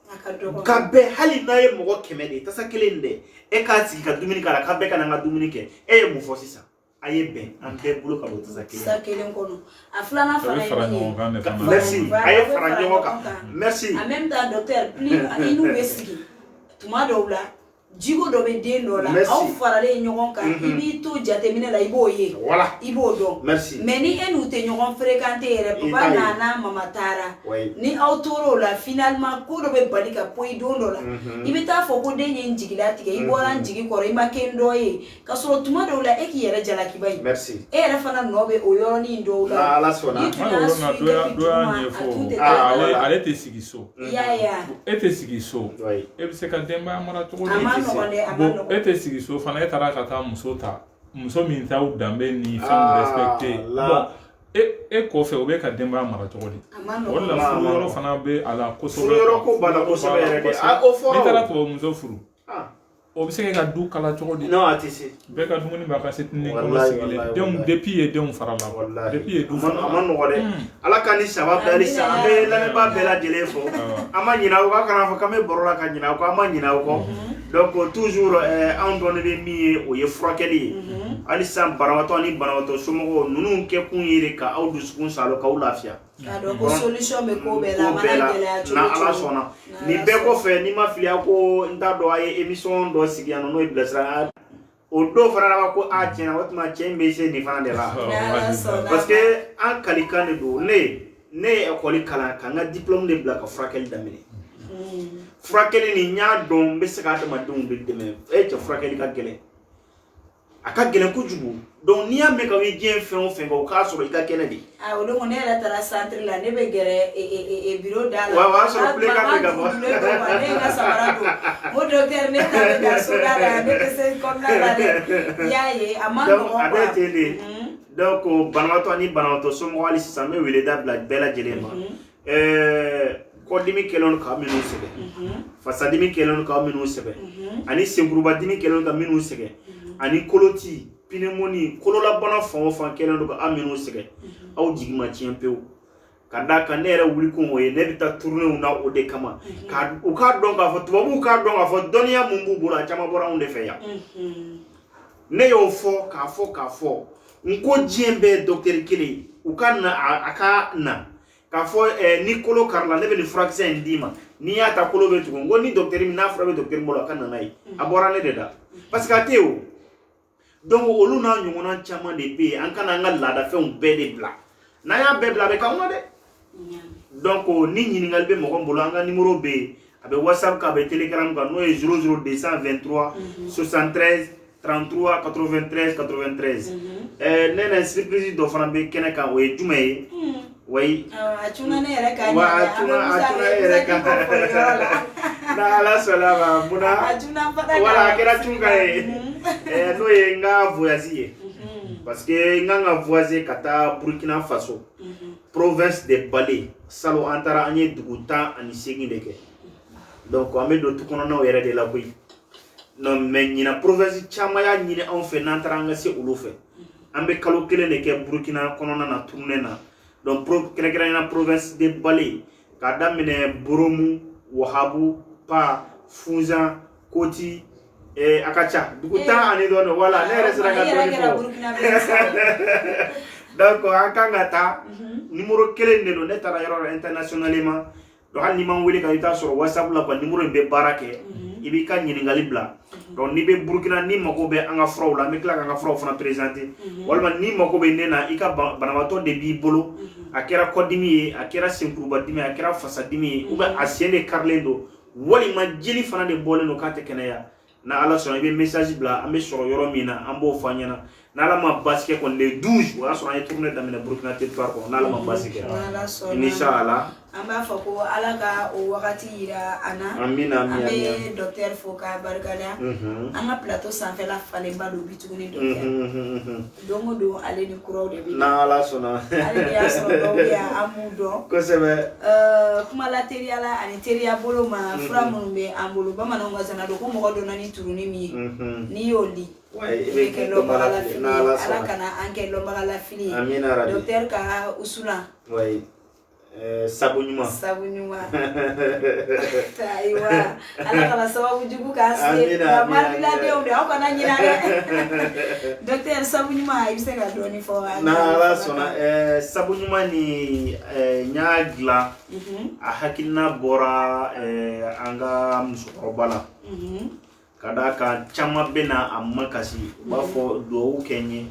A ka dɔgɔ. Ka bɛn hali n'a ye mɔgɔ 100 de tasa kelen dɛ e k'a sigi ka dumuni k'a la k'a bɛɛ ka na n ka dumuni kɛ e ye mun fɔ sisan a ye bɛn an bɛɛ bolo ka don tasa kelen. Tasa kelen kɔnɔ a filanan fana ye min ye. Merci a ye fara ɲɔgɔn kan merci. En même temps docteur plus i n'u bɛ sigi tuma dɔw la jigo dɔ bɛ den dɔ la aw faralen ɲɔgɔn kan i b'i to jateminɛ la i b'o ye i b'o dɔn mais ni e n'u tɛ ɲɔgɔn fréquenter yɛrɛ papa nana mama taara ni aw tor'o la finalement ko dɔ bɛ bali ka poyi don dɔ la i bɛ taa fɔ ko den ye n jigila tigɛ i bɔra n jigi kɔrɔ i ma kɛ n dɔ ye ka sɔrɔ tuma dɔw la e k'i yɛrɛ jalakiba ye e yɛrɛ fana nɔ bɛ o yɔrɔnin dɔw la Ala sɔnna ale tɛ sigi so e tɛ sigi so e bɛ se ka denbaya mara cogo di e tɛ sigi so fana e taara ka taa muso ta muso min t'aw danbe ni fɛnw respecté bon e kɔfɛ o bɛ ka denbaya mara cogo di o de la furu yɔrɔ fana bɛ a la kosɛbɛ furu yɔrɔ ko b'a la kosɛbɛ yɛrɛ de o fɔra n'i taara tubabu muso furu o bɛ se ka du kala cogo di non a tɛ se bɛɛ ka dumuni b'a ka setini kɔnɔ sigilen denw depuis ye denw fara la depuis ye du fara a ma nɔgɔ dɛ ala ka ni saba bɛɛ hali sisan an bɛ lamɛnbaa bɛɛ lajɛlen fɔ an ma ɲinɛ o kɔ kana fɔ k'an bɛ baro la ka ɲinɛ o kɔ an ma ɲinɛ o kɔ donc toujours anw dɔnnen bɛ min ye o ye furakɛli ye hali sisan banabaatɔ ni banabaatɔ somɔgɔw ninnu kɛ kun ye de ka aw dusukun salo k'aw lafiya k'a dɔn ko solution bɛ ko bɛɛ la a mana gɛlɛya cogo o cogo n'ala sɔnna nin bɛɛ kɔfɛ n'i ma fili a ko n t'a dɔn a ye émission dɔ sigi yan nɔ n'o ye bilasirali o don fana la ko a tiɲɛna o tuma cɛ in bɛ se nin fana de la parce que an kalikan de don ne ye école kalan ka n ka diplôme de bila ka furakɛli daminɛ furakɛli nin n y'a dɔn n bɛ se ka adamadenw de dɛmɛ cɛ furakɛli ka gɛlɛn a ka gɛlɛn kojugu donc n'i y'a mɛn ka ye diɲɛ fɛn o fɛn kɛ o k'a sɔrɔ i ka kɛnɛ de. o don ne yɛrɛ taara centre la ne bɛ gɛrɛ bureau da la. o y'a sɔrɔ kulekan bɛ ka bɔ. ne ye n ka samara don n ko docteur ne ta bɛ da so da la ne tɛ se kɔnɔna la dɛ i y'a ye a ma nɔgɔn quoi. a bɛ ten de donc banabaatɔ ni banabaatɔ somɔgɔ hali sisan n bɛ weleda bila bɛɛ lajɛlen ma kɔdimi kɛlen don ka minnu sɛgɛn fasadimi kɛlen don ka minnu sɛgɛn ani senkurubadimi kɛlen don ka minnu sɛgɛn ani koloti pneumonie kololabana fan o fan kɛlen don ka aw minnu sɛgɛn aw jigi ma tiɲɛ pewu ka d'a kan ne yɛrɛ wuli kun o ye ne bɛ taa tournéw na o de kama u k'a dɔn k'a fɔ tubabuw k'a dɔn k'a fɔ dɔnniya mun b'u bolo a caman bɔra anw de fɛ yan ne y'o fɔ k'a fɔ n ko diɲɛ bɛɛ docteur kelen u ka na a ka na k'a fɔ ni kolo karila ne bɛ nin furakisɛ in d'i ma n'i y'a ta kolo bɛ tugu n ko ni docteur min n'a fura bɛ docteur min bolo a ka na n'a ye a bɔra ne de da parce que a tɛ yen o donc olu n'a ɲɔgɔnna caman de bɛ yen an kana an ka laadafɛnw bɛɛ de bila n'an y'a bɛɛ bila a bɛ k'anw na dɛ donc ni ɲininkali bɛ mɔgɔ bolo an ka numéro bɛ yen a bɛ whatsapp kan a bɛ telegram kan n'o ye 00223 73 33 93 93 ne na surprise dɔ fana bɛ kɛnɛ kan o ye jumɛn ye oui a tuna ne yɛrɛ ka a tuna yɛrɛ ka n'ala sɔnna ma munna wala a kɛra tun ka ye n'o ye n ka voyage ye parce que n kan ka voyage ka taa Burkina Faso province de Bale salon an taara an ye dugu 18 de kɛ donc an bɛ don tu kɔnɔnaw yɛrɛ de la koyi non mais ɲina province caman y'a ɲini anw fɛ n'an taara an ka se olu fɛ an bɛ kalo 1 de kɛ Burkina kɔnɔna na tournée na donc kɛrɛnkɛrɛnnenya province de Bale k'a daminɛ Boromu Wahabu Pa Funza Koti a ka ca dugu 10 ani dɔɔnin wala ne yɛrɛ sera ka dɔɔnin fɔ donc an kan ka taa numéro 1 de don ne taara yɔrɔ internationalement donc hali ni m'an wele ka i t'a sɔrɔ whatsapp la quoi numéro in bɛ baara kɛ ibi ka ɲiningali bila donc ni be Burkina ni mako be an ka furaw la an be tila ka an ka furaw fana présenter walima ni mako be ne na i ka banabaatɔ de b'i bolo a kɛra kɔdimi ye a kɛra senkurubadimi a kɛra fasadimi ye ou bien a sen de karilen don walima jeli fana de bɔlen don k'a tɛ kɛnɛya na Ala sɔnna i be message bila an be sɔrɔ yɔrɔ min na an b'o fɔ an ɲɛna n'Ala ma basi kɛ kɔni le 12 o y'a sɔrɔ an ye tournée daminɛ Burkina territoire kɔnɔ n'Ala ma basi kɛ inshallah an b'a fɔ ko Ala ka o wagati yira an na amina an bɛ docteur fo k'a barikada an ka plateau sanfɛla falenba don bi tuguni docteur don o don ale ni kuraw de bɛ n'Ala sɔnna ale de y'a sɔrɔ dɔw bɛ yan an m'u dɔn kosɛbɛ kuma la teriya la ani teriya bolo ma fura minnu bɛ an bolo bamananw ka zana don ko mɔgɔ donna ni turunin min ye n'i y'o li i bɛ kɛ lɔnbaga la fili Ala kana an kɛ lɔnbaga la fili ye docteur ka usulan sabu ɲuman ayiwa Ala kana sababu jugu k'an se maliladenw de aw kana ɲinɛ dɛ docteur sabu ɲuman i bɛ se ka dɔɔni fɔ n'Ala sɔnna sabu ɲuman ni n y'a dilan a hakilina bɔra an ka musokɔrɔba la ka d'a kan caman bɛ na a makasi u b'a fɔ duwawu kɛ n ye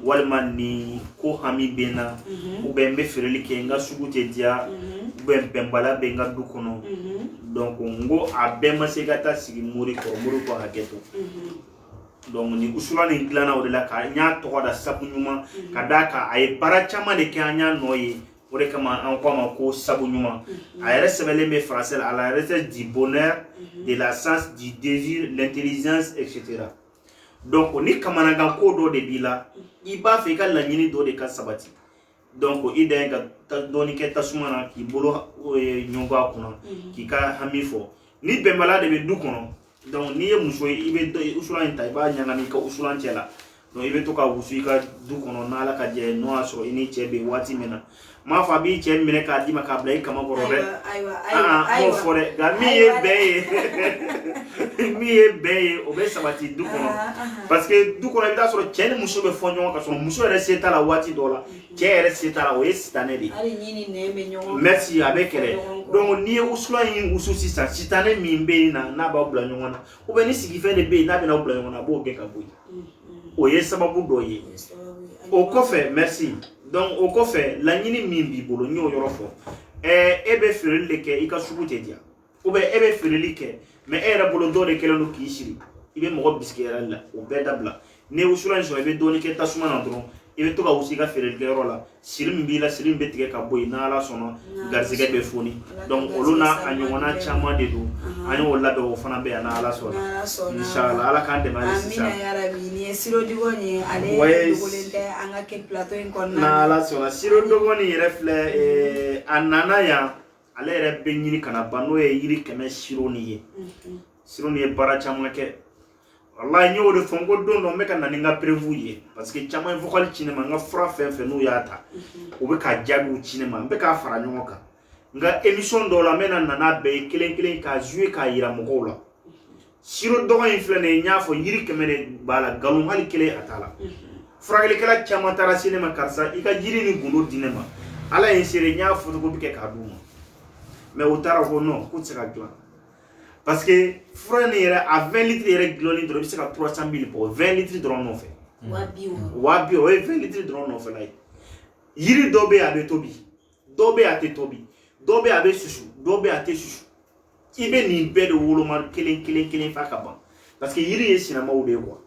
walima ni ko hami bɛ n na ou bien n bɛ feereli kɛ n ka sugu tɛ diya ou bien bɛnbaliya bɛ n ka du kɔnɔ donc n ko a bɛɛ ma se ka taa sigi mori kɔrɔ mori ko hakɛ to donc ni usula nin dilanna o de la ka n y'a tɔgɔ da sabu ɲuman ka d'a kan a ye baara caman de kɛ an y'a nɔ ye o de kama an ko a ma ko sabu ɲuman a yɛrɛ sɛbɛnlen bɛ français la à la recherche du bonheur de la sens du désir l'intelligence etc donc ni kamanagan ko dɔ de b'i la i b'a fɛ i ka laɲini dɔ de ka sabati donc i dan ye ka dɔɔni kɛ tasuma na k'i bolo ɲɔgɔn a kunna k'i ka hami fɔ ni bɛnbaliya de bɛ du kɔnɔ donc n'i ye muso ye i bɛ usulan in ta i b'a ɲagami i ka usulan cɛ la donc i bɛ to ka wusu i ka du kɔnɔ n'Ala ka jɛ n'o y'a sɔrɔ i ni cɛ bɛ waati min na m'a fɔ a b'i cɛ minɛ k'a d'i ma k'a bila i kama kɔrɔ dɛ m'o fɔ dɛ nka min ye bɛɛ ye o bɛ sabati du kɔnɔ parce que du kɔnɔ i bɛ taa sɔrɔ cɛ ni muso bɛ fɔ ɲɔgɔn kan sɔrɔ muso yɛrɛ se t'a la waati dɔ la cɛ yɛrɛ se t'a la o ye sitanɛ de ye merci a bɛ kɛlɛ donc n'i ye usulan in wusu sisan sitanɛ min bɛ yen na n'a b'aw bila ɲɔgɔn na ou bien ni sigifɛn de bɛ yen n'a bɛ n'aw bila ɲɔgɔn na a b'o gɛn ka bɔ yen o ye sababu dɔ ye o kɔfɛ merci donc o kɔfɛ laɲini min b'i bolo n y'o yɔrɔ fɔ e bɛ feereli de kɛ i ka sugu tɛ diya ou bien e bɛ feereli kɛ mais e yɛrɛ bolo dɔ de kɛlen don k'i siri i bɛ mɔgɔ bisigi yɛrɛ la o bɛɛ dabila n'i ye wusulan in sɔrɔ i bɛ dɔɔni kɛ tasuma na dɔrɔn i bɛ to ka wusu i ka feerelikɛyɔrɔ la siri min b'i la siri min bɛ tigɛ ka bɔ yen n'Ala sɔnna garisɛgɛ bɛ foni donc olu n'a a ɲɔgɔnna caman de don an y'o labɛn o fana bɛ yan n'Ala sɔnna inshallah Ala k'an dɛmɛ hali sisan amina yarabi ni ye Siro Dogɔni ale dogolen tɛ an ka kɛ plateau in kɔnɔna na n'Ala sɔnna Siro Dogɔni yɛrɛ filɛ a nana yan ale yɛrɛ bɛ ɲini ka na ban n'o ye yiri kɛmɛ Siro ni ye Siro ni ye baara caman kɛ wallahi n y'o de fɔ n ko don dɔ n bɛ ka na ni n ka prévu ye parce que caman ye vocal ci ne ma n ka fura fɛn fɛn n'u y'a ta u bɛ ka jaabiw ci ne ma n bɛ k'a fara ɲɔgɔn kan nka émission dɔw la n bɛ na n'a bɛɛ ye kelen kelen k'a jouer k'a yira mɔgɔw la Siro Dogɔni in filɛ nin ye n y'a fɔ yiri kɛmɛ de b'a la nkalon hali kelen a t'a la furakɛlikɛla caman taara se ne ma karisa i ka jiri ni gundo di ne ma Ala ye n seere n y'a photocopie kɛ k'a d'u ma mais u taara ko non k'u tɛ se ka dilan parce que fura ni yɛrɛ a 20 litres yɛrɛ dilanni dɔrɔn i bɛ se ka 300 000 bɔ 20 litres dɔrɔn nɔfɛ 200 o ye 20 litres dɔrɔn nɔfɛ la ye yiri dɔ bɛ yen a bɛ tobi dɔ bɛ yen a tɛ tobi dɔ bɛ yen a bɛ susu dɔ bɛ yen a tɛ susu i bɛ nin bɛɛ de woloma kelen f'a ka ban parce que yiri ye sinamaw de ye quoi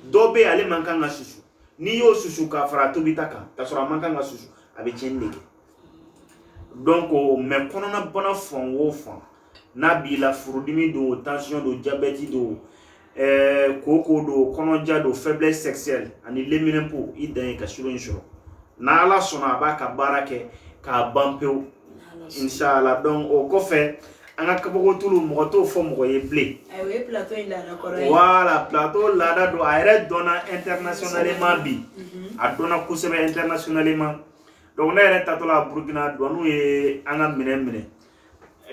dɔ bɛ yen ale man kan ka susu n'i y'o susu k'a fara tobi ta kan k'a sɔrɔ a man kan ka susu a bɛ tiɲɛni de kɛ donc mais kɔnɔna bana fan o fan n'a b'i la furudimi don tension don diabète don koko don kɔnɔja don faiblesse sexuelle ani léminapo i dan ye ka Siro in sɔrɔ n'Ala sɔnna a b'a ka baara kɛ k'a ban pewu inshallah donc o kɔfɛ an ka kabakotulu mɔgɔ t'o fɔ mɔgɔ ye bilen o ye plateau in laada kɔrɔ ye voilà plateau laada don a yɛrɛ dɔnna internationalement bi a dɔnna kosɛbɛ internationalement donc ne yɛrɛ tatɔ la Burkina douaniw ye an ka minɛ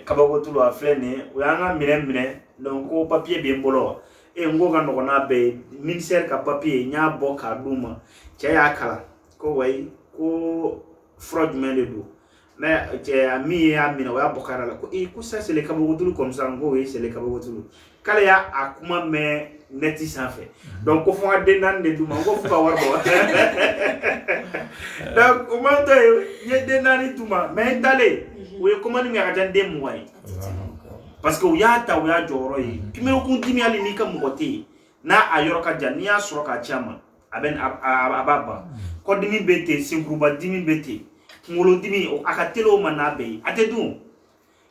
kabakotulu a filɛ nin ye o y'an ka minɛ donc ko papier bɛ n bolo n ko ka nɔgɔn n'a bɛɛ ye ministère ka papier n y'a bɔ k'a d'u ma cɛ y'a kalan ko wayi ko fura jumɛn de don mais ami amina wa bokara la ko ça c'est les kabogotulu comme ça ngo oui c'est les kabogotulu kala ya akuma me neti sans fait donc ko fo de nan de duma ngo fu ka war bo donc o man to ye de nan duma mais dalé oui comment ni ngaka jande moy parce que o ya ta o ya joro yi kimero kun dimi ali ni ka mugote na ayoro ka jan ni ya soro ka chama aben ababa ko dimi bete sinkruba dimi bete ngolo dimi o akatelo manabe atedun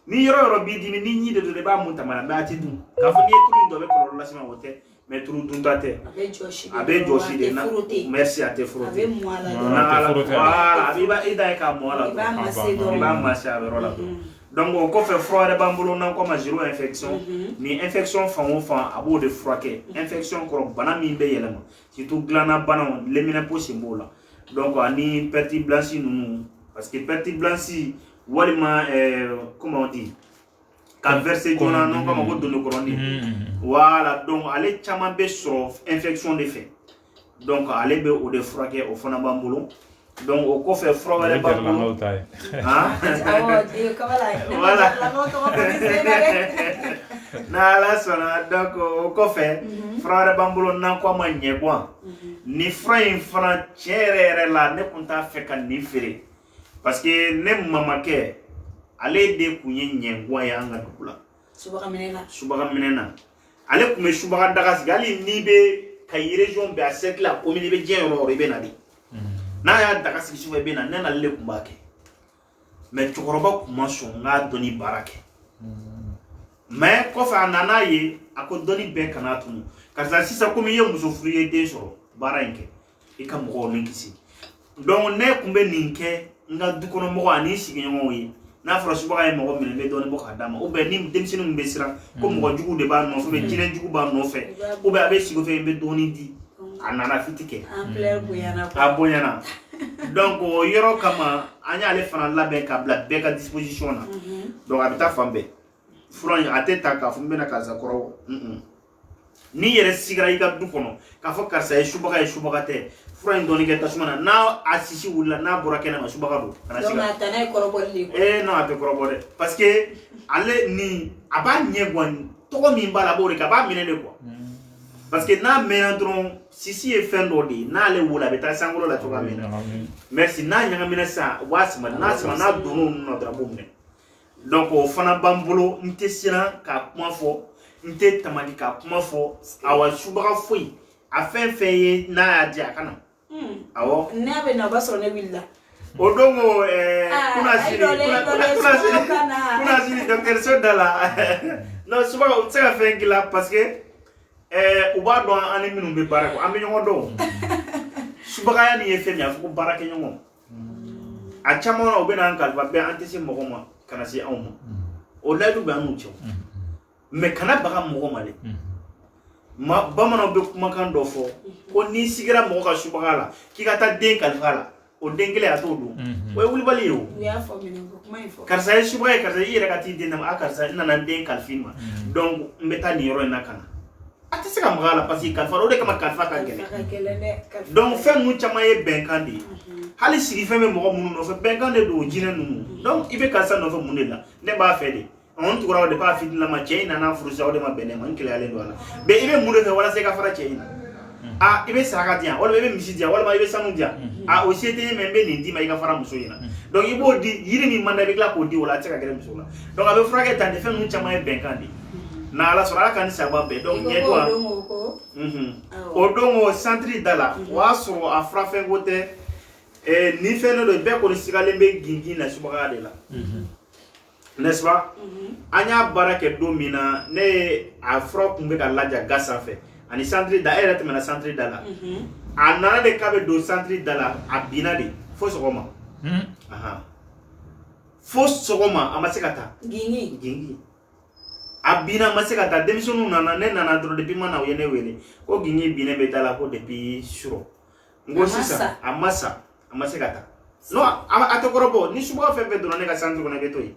ni yoro bi dimi ni nyi de ba mutamana ba atedun ka fo ni turu ndo be ko la sima wote mais turu duntate abe joshi de na merci à te frotte abe moala voilà abiba ida ka moala ba masa be rola donc on ko fait froid de bambulo nan ko ma zero infection ni infection fan abo de froquer infection ko bana mi be yelama surtout glana bana lemina possible la donc ani petit blanchi nous parce que petit blanchi walima comment on dit quand verser dona non comme on donne coroni voilà donc aller chama be sur infection de fait donc aller be au de froquer au fond bambulo donc au ko fait froid de bambulo hein voilà na la sona donc au ko fait froid de bambulo nan ko ma nyegwa ni frein fran cherere la ne kunta fe kan ni fere parce que ne mama ke ale de kunye nyengwa ya nga dukula subaka menena ale kume subaka dagas gali ni be kay region be aset la commune be jero be nadi na ya dagas ki suwe be na nena le kumbake mais chokoroba kuma so nga doni barake mais ko fa nana ye ako doni be kanatu kaza sisa komi ye muso furiye de so baranke ikam ko ninkisi donc ne kumbe ninke nga dukono mo ani sigi nyongo yi na fara suba ay mo mele be doni boka dama o be nim demsinu mbe sira ko mo jugu de ba no fe jine jugu ba no fe o be abe sigo fe be doni di anana fitike ample buyana abonyana donc o yoro kama anya ale fana labe ka bla be ka disposition na donc abita fambe furan ateta ka fumbe na kaza koro ni yere sigira iga dukono ka fo karsa e shubaka te furan doni ke tasmana na asisi wula na borake na shubaka do kana siga donc atana koroboli non ate korobole parce que ale ni aba nyegwan to mi mbala bore ka ba minene quoi parce que na menandron sisi e fendo di na le wula beta sangolo la to ka mena merci na nyanga mena sa wasma na sama na donu no drabumne donc o fana bambulo ntesira ka kuma fo nte tamani ka kuma fo awa subaka foi afen feye na adia kana awo nabe na baso ne billa odongo kuna siri docteur Sodala no subaka utsa fengila parce que uba do ani minu be barako ami nyongo do subaka ya ni efe mi afuko barake nyongo a chamona obena ankal ba be antisi mogoma kana si awmo o ladu ba mu cho mais kana baga mogo male ma bamana be kuma kan do fo ko ni sigira mogo ka subaka la ki ka ta den kalfala o dengele ato do o wuli bali yo ya fo mi ngo kuma info karsa e subaka karsa yire ka ti den na akarsa ina na den kalfima donc mbeta ni yoro na kana ati sika mgala parce que kalfala o de kama kalfa ka gele donc fe mu chama ye benkandi hali sigi fe me mogo munu no fe benkande do jine nunu donc ibe kalsa no fe munela ne ba fe de on tukura de pa fit la ma chaina na furusa o de ma bene man kile ale do ala be ibe munu fe wala se ka fara chaina ibe saka dia wala ibe misi dia wala ibe sanu dia o siete membe ni di ma iga fara muso yina donc ibo di yiri mi manda be kla ko di wala teka gere muso la donc abe frage tan de fe mu chama e benkandi na ala sora kan sabambe donc nyedwa odongo centre dala waso afra fe gote ni fe no be ko ni sigalembe gingi na subaka de la n'est-ce pas anya barake domina ne afro kumbe ka laja gasa fe ani centre da era temena centre dala anana de kabe do centre dala abina de fo sogoma fo sogoma amasekata gingi abina masekata demisonu nana ne nana dro depuis mana yene wele ko gingi bine betala ko depuis shuro ngo sisa amasa amasekata no atokorobo ni suba fefe do na ka centre ko na betoyi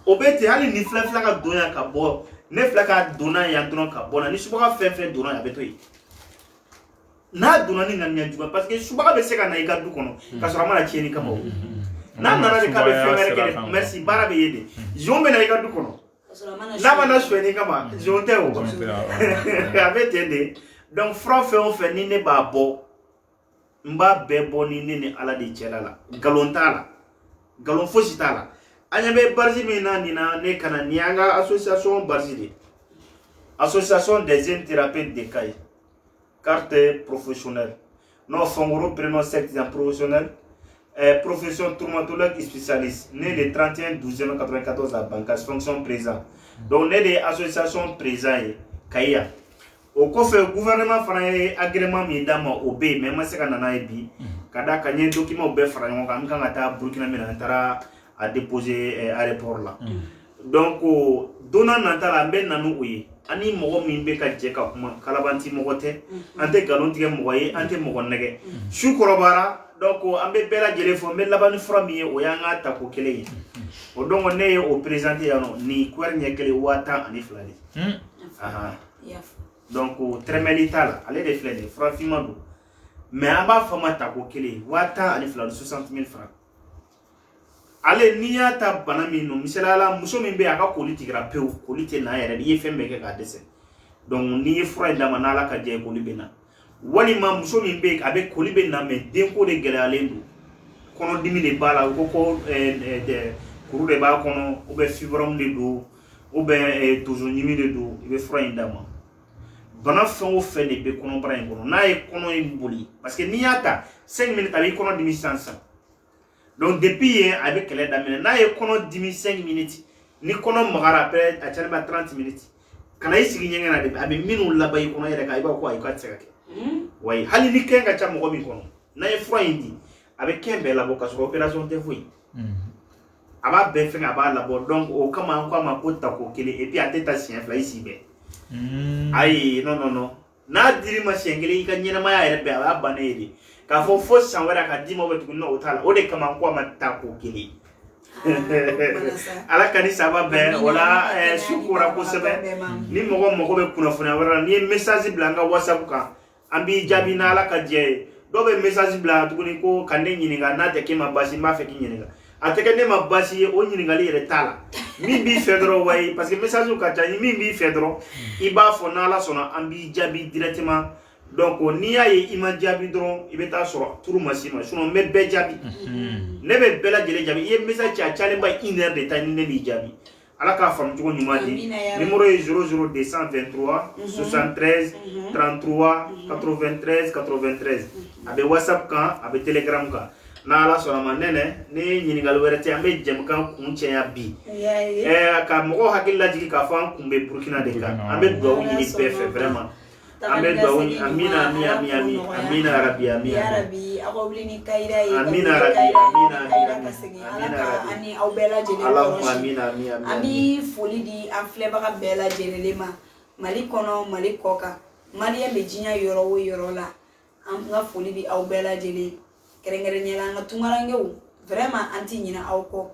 obeti hali ni flafla ka doya ka bo ne flaka dona ya dron ka bona ni suba fefe do na betoyi na dona ni nganya juga parce que suba be seka na ika du kono ka so amala cheni kama na nana de ka be femere ke merci bara be yede jombe na ka du kono na bana shweni kama jonte o avec tende donc fra fait on fait ni ne ba bo mba be bo ni ne ala de chelala galon tala galon fosi tala anya be barzi mi na ni na ne kana nianga association barzi association des thérapeutes de Caille carte professionnelle non fongoro prénom secte professionnel profession traumatologue spécialiste né le 31 12 94 à Bancasse fonction présent donc né des associations présent Caille au coffre gouvernement français agrément mi dama ob même c'est quand nana bi kada kanye document be français kan kan ata Burkina Faso antara a déposer aéroport là donc dona nantala mbe nanu uyi ani mogo min be ka je ka kuma kalabanti mogo te ante galon tige mogo ye ante mogo nege shukorobara donc ambe bela jele fo mbe labani frami o yanga ta ko kele o dongo ne o présenter yano ni kwernya kele wata ani flali aha donc tremelitala ale de flali franchement do mais aba fama ta ko kele wata ani flali 60,000 francs ale niya ta bana min no misalala muso min be aka politigra peu polite na yere ye fembe ke ka dese donc ni fura ndama na la ka je ko libena wali ma muso min be abe ko libena me den ko de gele alendu kono dimi de bala ko de kuru de ba kono o be fibrom de do o be toujours nyimi de do be fura ndama bana fon o fe de be kono bra kono na e kono e boli parce que niya ta 5 minutes abi kono dimi sansa. Donc depuis avec les dames na ye kono 5 minutes ni kono magara après a tellement 30 minutes kana isi nyenga na de abi minu labai kono yere ka iba ko ay ka tsaka way hali ni kenga cha mo mi kono na ye fro indi avec kembe la boka sur opération de fouille aba be fe aba la bo donc o kama ko ma ko ta ko kele et puis a teta sien fla ici be ay non na diri ma sengele ka nyena ma ya yere be aba baneri ka fo sanwara ka dimo betu no utala o de kama kwa matako kili ala kanisa ba be wala shukura ko sebe ni mogo be kuna funa wara ni message blanga WhatsApp ka ambi jabi na ala ka je do be message bla tukuni ko kande nyininga na te kema basi ma fe kinyininga ateke ne ma basi o nyininga li retala mi bi fedro way parce que message ka tani mi bi fedro iba fo na ala sona ambi jabi directement donc ni ya ye ima jabi dron ibeta soro turu masima suno me be jabi ne be bela jele jabi ye message cha chale ba 1 heure de temps ne bi jabi ala ka fam tugo nyuma di numéro est 00223 73 33 93 93 abe WhatsApp kan abe Telegram kan na ala sona manene ni nyinigal werete ambe jem kan kunche ya bi ka mo hakilla jigi ka fa kumbe Burkina de kan ambe do nyini befe vraiment Amin bawuni amina amina rabbi amina ya rabbi agobli kaira yi amina rabbi amina ani au bela jele Allahumma amina ami foli di an fleba ka bela jele ma mali kono mali koka mali ya mejinya yoro wo yoro la an nga foli di au bela jele kerengere nyela nga tungarangewu vraiment anti nyina au ko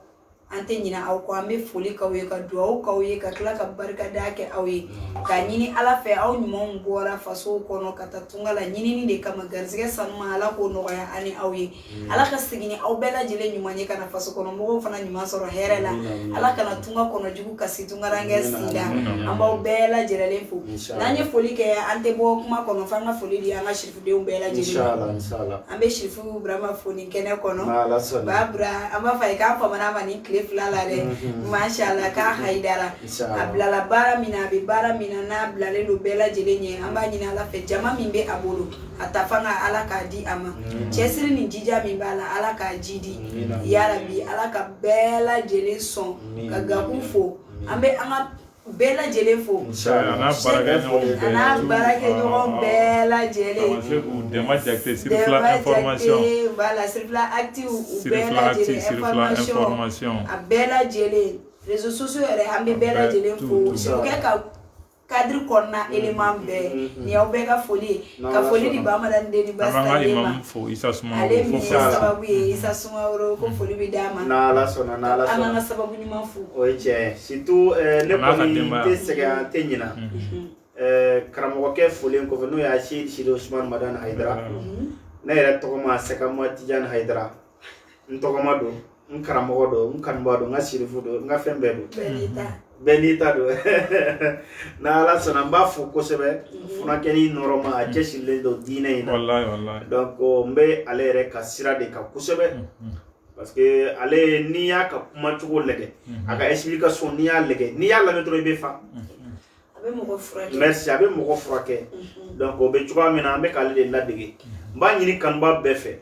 ante nyina au ko ambe foli ka we ka duwa ka we ka kala ka barka dake awe ka nyini ala fe au nyimo ngora faso kono kata tungala nyini ni de kama garzige sanma ala ko no ya ani awe ala ka sigini au bela jile nyumanye kana faso kono mo fana nyuma soro herela ala kana tunga kono jugu kasi tungala ngesida amba bela jile lefu nanye foli ke ante bo kuma kono fanga foli di anga shirifu de bela jile inshallah ambe shirifu brama foni kene kono babra amba fa ka fa mana mani flala de mashallah ka haidara ablala bara mina be bara mina na blale do bela jelenye amba nyina la fe jama mimbe abolo atafanga ala ka di ama chesiri ni jija mimbala ala ka jidi ya rabbi ala ka bela jele son ka gakufo ambe anga bela jele fo ana barake no bela jele dema jakte sirfla information voilà sirfla active ou bela jele information a bela jele réseaux sociaux ere ambe bela jele fo so ka cadre konna element be ni obe ka foli di ba madan de ni basta de ma fo isa suma fo sababu isa suma ro ko foli bi dama na la sona amanga sababu ni mafu oje surtout le ko te sega tenyina karamo ke foli ko no ya shi Ousmane Madan Haidara na ira to ma saka ma Tijan Haidara ntoko ma do Nkaramogo do nkanba do ngasirifu do ngafembe do benita do na ala sana mbafu kosebe funa keni noroma a jesile do dine ina wallahi donc mbe ale re ka sira de ka kosebe parce que ale niya ka kuma chugo lege aka explication niya lege niya la metro be fa merci abe moko frake donc be chugo mina mbe kale de ladege mba nyini kanba befe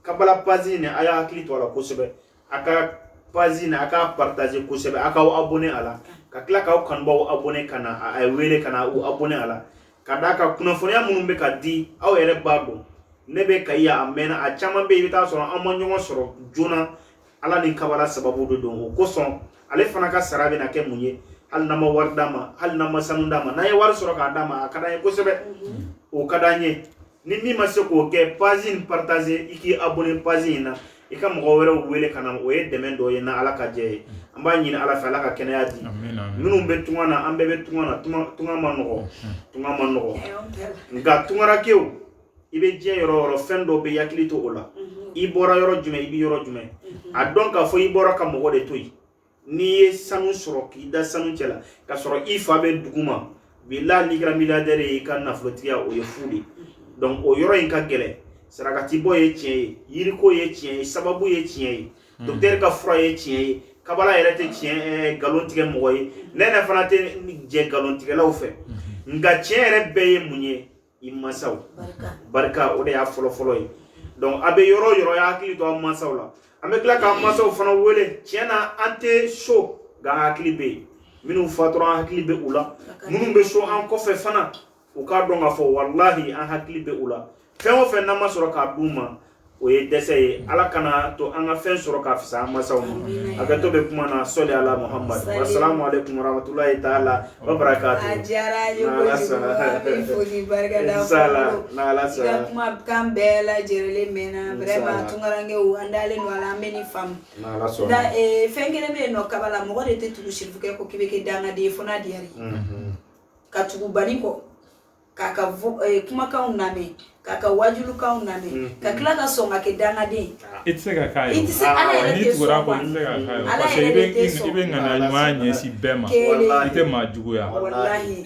kabala pazine aya akili to ala kosebe aka pazine aka partager kosebe aka abonné ala ka kila ka kan bawo abonné kana ay wele kana u abonné ala kadaka kuna fonya munumbe ka di aw ere babo nebe kaya amena a chama be bita so amonyo soro jona ala ni kabala sababu do don ko son ale fana ka sarabe na ke munye hal na ma wardama hal na ma sanundama na ye war soro ka dama kada kosebe o kadanye ni mi ma se ko ke pazine partager iki abonné pazine na ika mo were wele kana o ye demen do ye na ala ka je amba nyina ala fa ala ka kenya di minnu be tungana ambe be tungana tunga manoko nga tungara kew ibe je yoro fendo be yakilito ola ibora yoro jume ibi yoro jume a donc a fo ibora ka mo de toyi ni sanu soro ki da sanu cela ka soro ifa be duguma billahi ligra milliardaire ka na flotia o ye fudi donc o yoro in ka gele sarakati boye tie yiriko ye tie sababu ye tie docteur ka fura ye tie kabala yerete tie galontige moye nena fanate je galontige la ofe nga tie re beye munye imasaw barka o de ya folo yi donc abe yoro ya akili to amasaw la ambe kla ka amasaw fana wele tie na ante show ga akili be minu fatoro akili be ula munu be show an ko fe fana o ka donga fo wallahi an akili be ula fɛn fɛn nama sɔrɔ ka duma o ye dɛsɛ ye ala kana to an ka fɛn sɔrɔ ka fisa an masaw ma a ka to be kuma na sɔli ala muhammad assalamu alaikum warahmatullahi ta'ala wa barakatuh a diyara ye kojugu a bɛ foli barika da fɔlɔ kuma kan bɛɛ lajɛlen mɛnna vraiment tunkarankew an dalen don ala an bɛ nin faamu fɛn kelen bɛ yen nɔ kaba la mɔgɔ de tɛ tugu sirifukɛ ko k'i bɛ kɛ dangaden ye fo n'a diyara ka tugu bani kɔ k'a ka kumakanw lamɛn k'a ka wajulukanw lamɛn ka tila ka sɔn ka kɛ dangaden i tɛ se ka k'a ye i tɛ se ala yɛrɛ tɛ sɔn quoi parce que i bɛ ŋaniya ɲuman ɲɛsin bɛɛ ma i tɛ maa juguya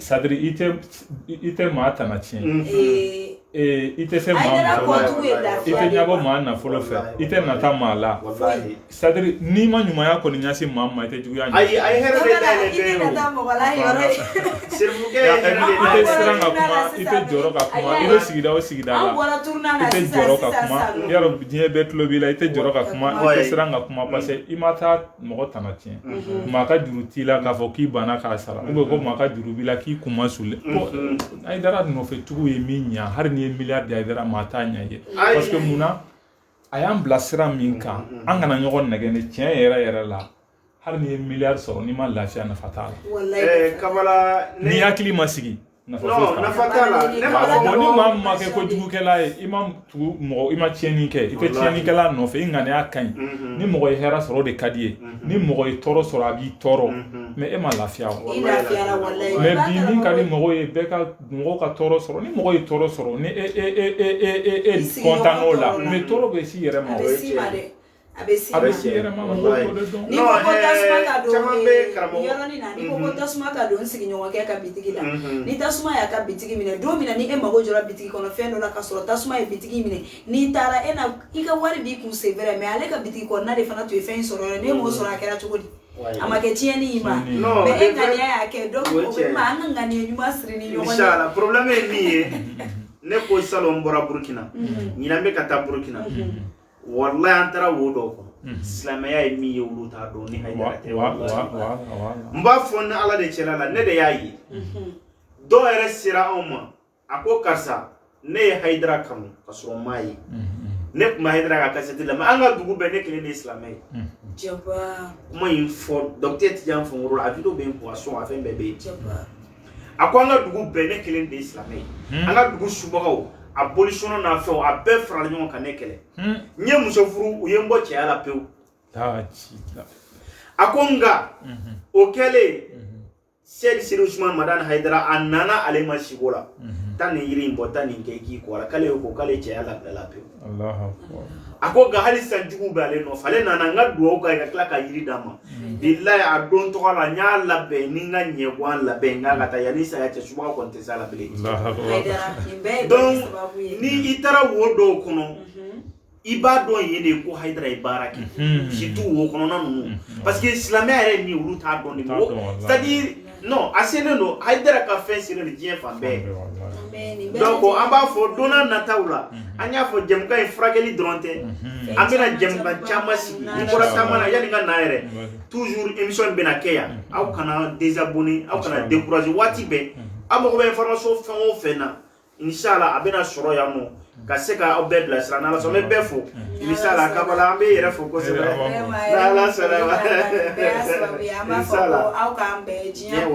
c'est-à-dire i tɛ maa tana tiɲɛ i tɛ se maa muso la i tɛ ɲɛbɔ maa nafolo fɛ i tɛ nata maa la c'est-à-dire n'i ma ɲumanya kɔni ɲɛsin maa ma i tɛ juguya ɲɛ ayi hɛrɛ de da yɛlɛ bɛɛ o i tɛ siran ka kuma i tɛ jɔrɔ ka kuma i bɛ sigida o sigida la i tɛ jɔrɔ ka kuma yarɔ diɲɛ bɛɛ tulo b'i la i tɛ jɔrɔ ka kuma i tɛ siran ka kuma parce que i ma taa mɔgɔ tana tiɲɛ maa ka juru t'i la k'a fɔ k'i banna k'a sara ou bien ko maa ka juru b'i la k'i kun ma sule Aidara nɔfɛ tugu ye min ɲa hari ni ye miliyari di Aidara maa t'a ɲa ye parce que munna a y'an bila sira min kan an kana ɲɔgɔn nɛgɛ ni tiɲɛ yɛrɛ la hari ni ye miliyari sɔrɔ n'i ma lafiya nafa t'a la kabala ni hakili ma sigi nafa t'a la ne b'a fɔ ni maa min ma kɛ kojugukɛla ye i ma tugu mɔgɔ i ma tiɲɛni kɛ i tɛ tiɲɛnikɛla nɔfɛ i ŋaniya ka ɲi ni mɔgɔ ye hɛrɛ sɔrɔ o de ka di ye ni mɔgɔ ye tɔɔrɔ sɔrɔ a b'i tɔɔrɔ mais e ma lafiya o mais bi min ka di mɔgɔw ye bɛɛ ka mɔgɔw ka tɔɔrɔ sɔrɔ ni mɔgɔ ye tɔɔrɔ sɔrɔ ni e content n'o la mais tɔɔrɔ bɛ s'i yɛrɛ ma o ye a bɛ si yɛrɛ ma mɔgɔw t'o de dɔn ni ko tasuma ka don yɔrɔnin na ni ko tasuma ka don sigiɲɔgɔnkɛ ka bitigi la ni tasuma y'a ka bitigi minɛ don min na ni e mago jɔra bitigi kɔnɔ fɛn dɔ la ka sɔrɔ tasuma ye bitigi minɛ n'i taara e na i ka wari b'i kun sen fɛrɛ mais ale ka bitigi kɔnɔna de fana tun ye fɛn sɔrɔ yɔrɔ n'e m'o sɔrɔ a kɛra cogo di a ma kɛ tiɲɛni i ma mais e ŋaniya y'a kɛ donc o bɛ ma an ka ŋaniya ɲuman siri ni ɲɔgɔn ye inchallah problème ye min ye ne ko salon bɔra Burkina ɲinan bɛ ka taa Burkina wallahi an taara wo dɔw kɔnɔ silamɛya ye min ye olu t'a dɔn ni Haidara tɛ n b'a fɔ ni ala de cɛla la ne de y'a ye dɔw yɛrɛ sera anw ma a ko karisa ne ye Haidara kanu ka sɔrɔ n m'a ye ne tun bɛ Haidara ka kasɛti lamɛn an ka dugu bɛɛ ne kelen de ye silamɛ ye kuma in fɔ docteur Tidiane Fankɔrɔ a video bɛ n kun a sɔn a fɛn bɛɛ bɛ yen a ko an ka dugu bɛɛ ne kelen de ye silamɛ ye an ka dugu subagaw abolition n'a fɛnw a bɛɛ farala ɲɔgɔn kan ne kɛlɛ n ye muso furu u ye n bɔ cɛya la pewu a ko nka o kɛlen Sidi Usman Madan Haidara anana ale masigola tani yiri mbota ni keki ko kale ko kale che ala pe Allahu akbar ako ga hali sanjugu bale no fale nana nga duo ka kla ka yiri dama billahi adon to ala nya labe ni nga nyegwan labe nga kata yani sa ya che suba ko ntesa la bele donc ni itara wodo kono iba don yene ko Haidara ibaraki situ wo kono nanu parce que islamé are ni ulu ta don ni c'est-à-dire non assez no Haidara ka fait sur le dien fambe donc on va fo dona natawla anya fo jemka infrageli dronte amena jemka chamasi ni kora tamana yani nga naere toujours émission bena keya au kana désabonner au kana décourager wati be amoko information fon fena inshallah abena soro ya mo kaseka obed la srana la so me befo inshallah kabala ambe yere fo ko se la salama inshallah au kambe jiya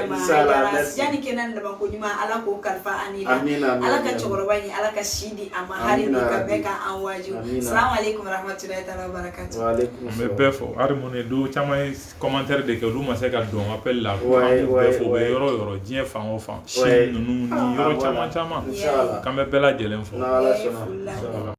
inshallah yani kenan da banko nyuma ala ko kalfa anila ala ka chorobani ala ka shidi ama hari ni ka beka an waju assalamu alaikum warahmatullahi ta'ala barakatuh wa alaikum me befo armone do chama commentaire de que lu ma se ka don appel la ko befo be yoro jiya fan o fan shi nunu ni yoro chama inshallah kambe bela jelen fo Allah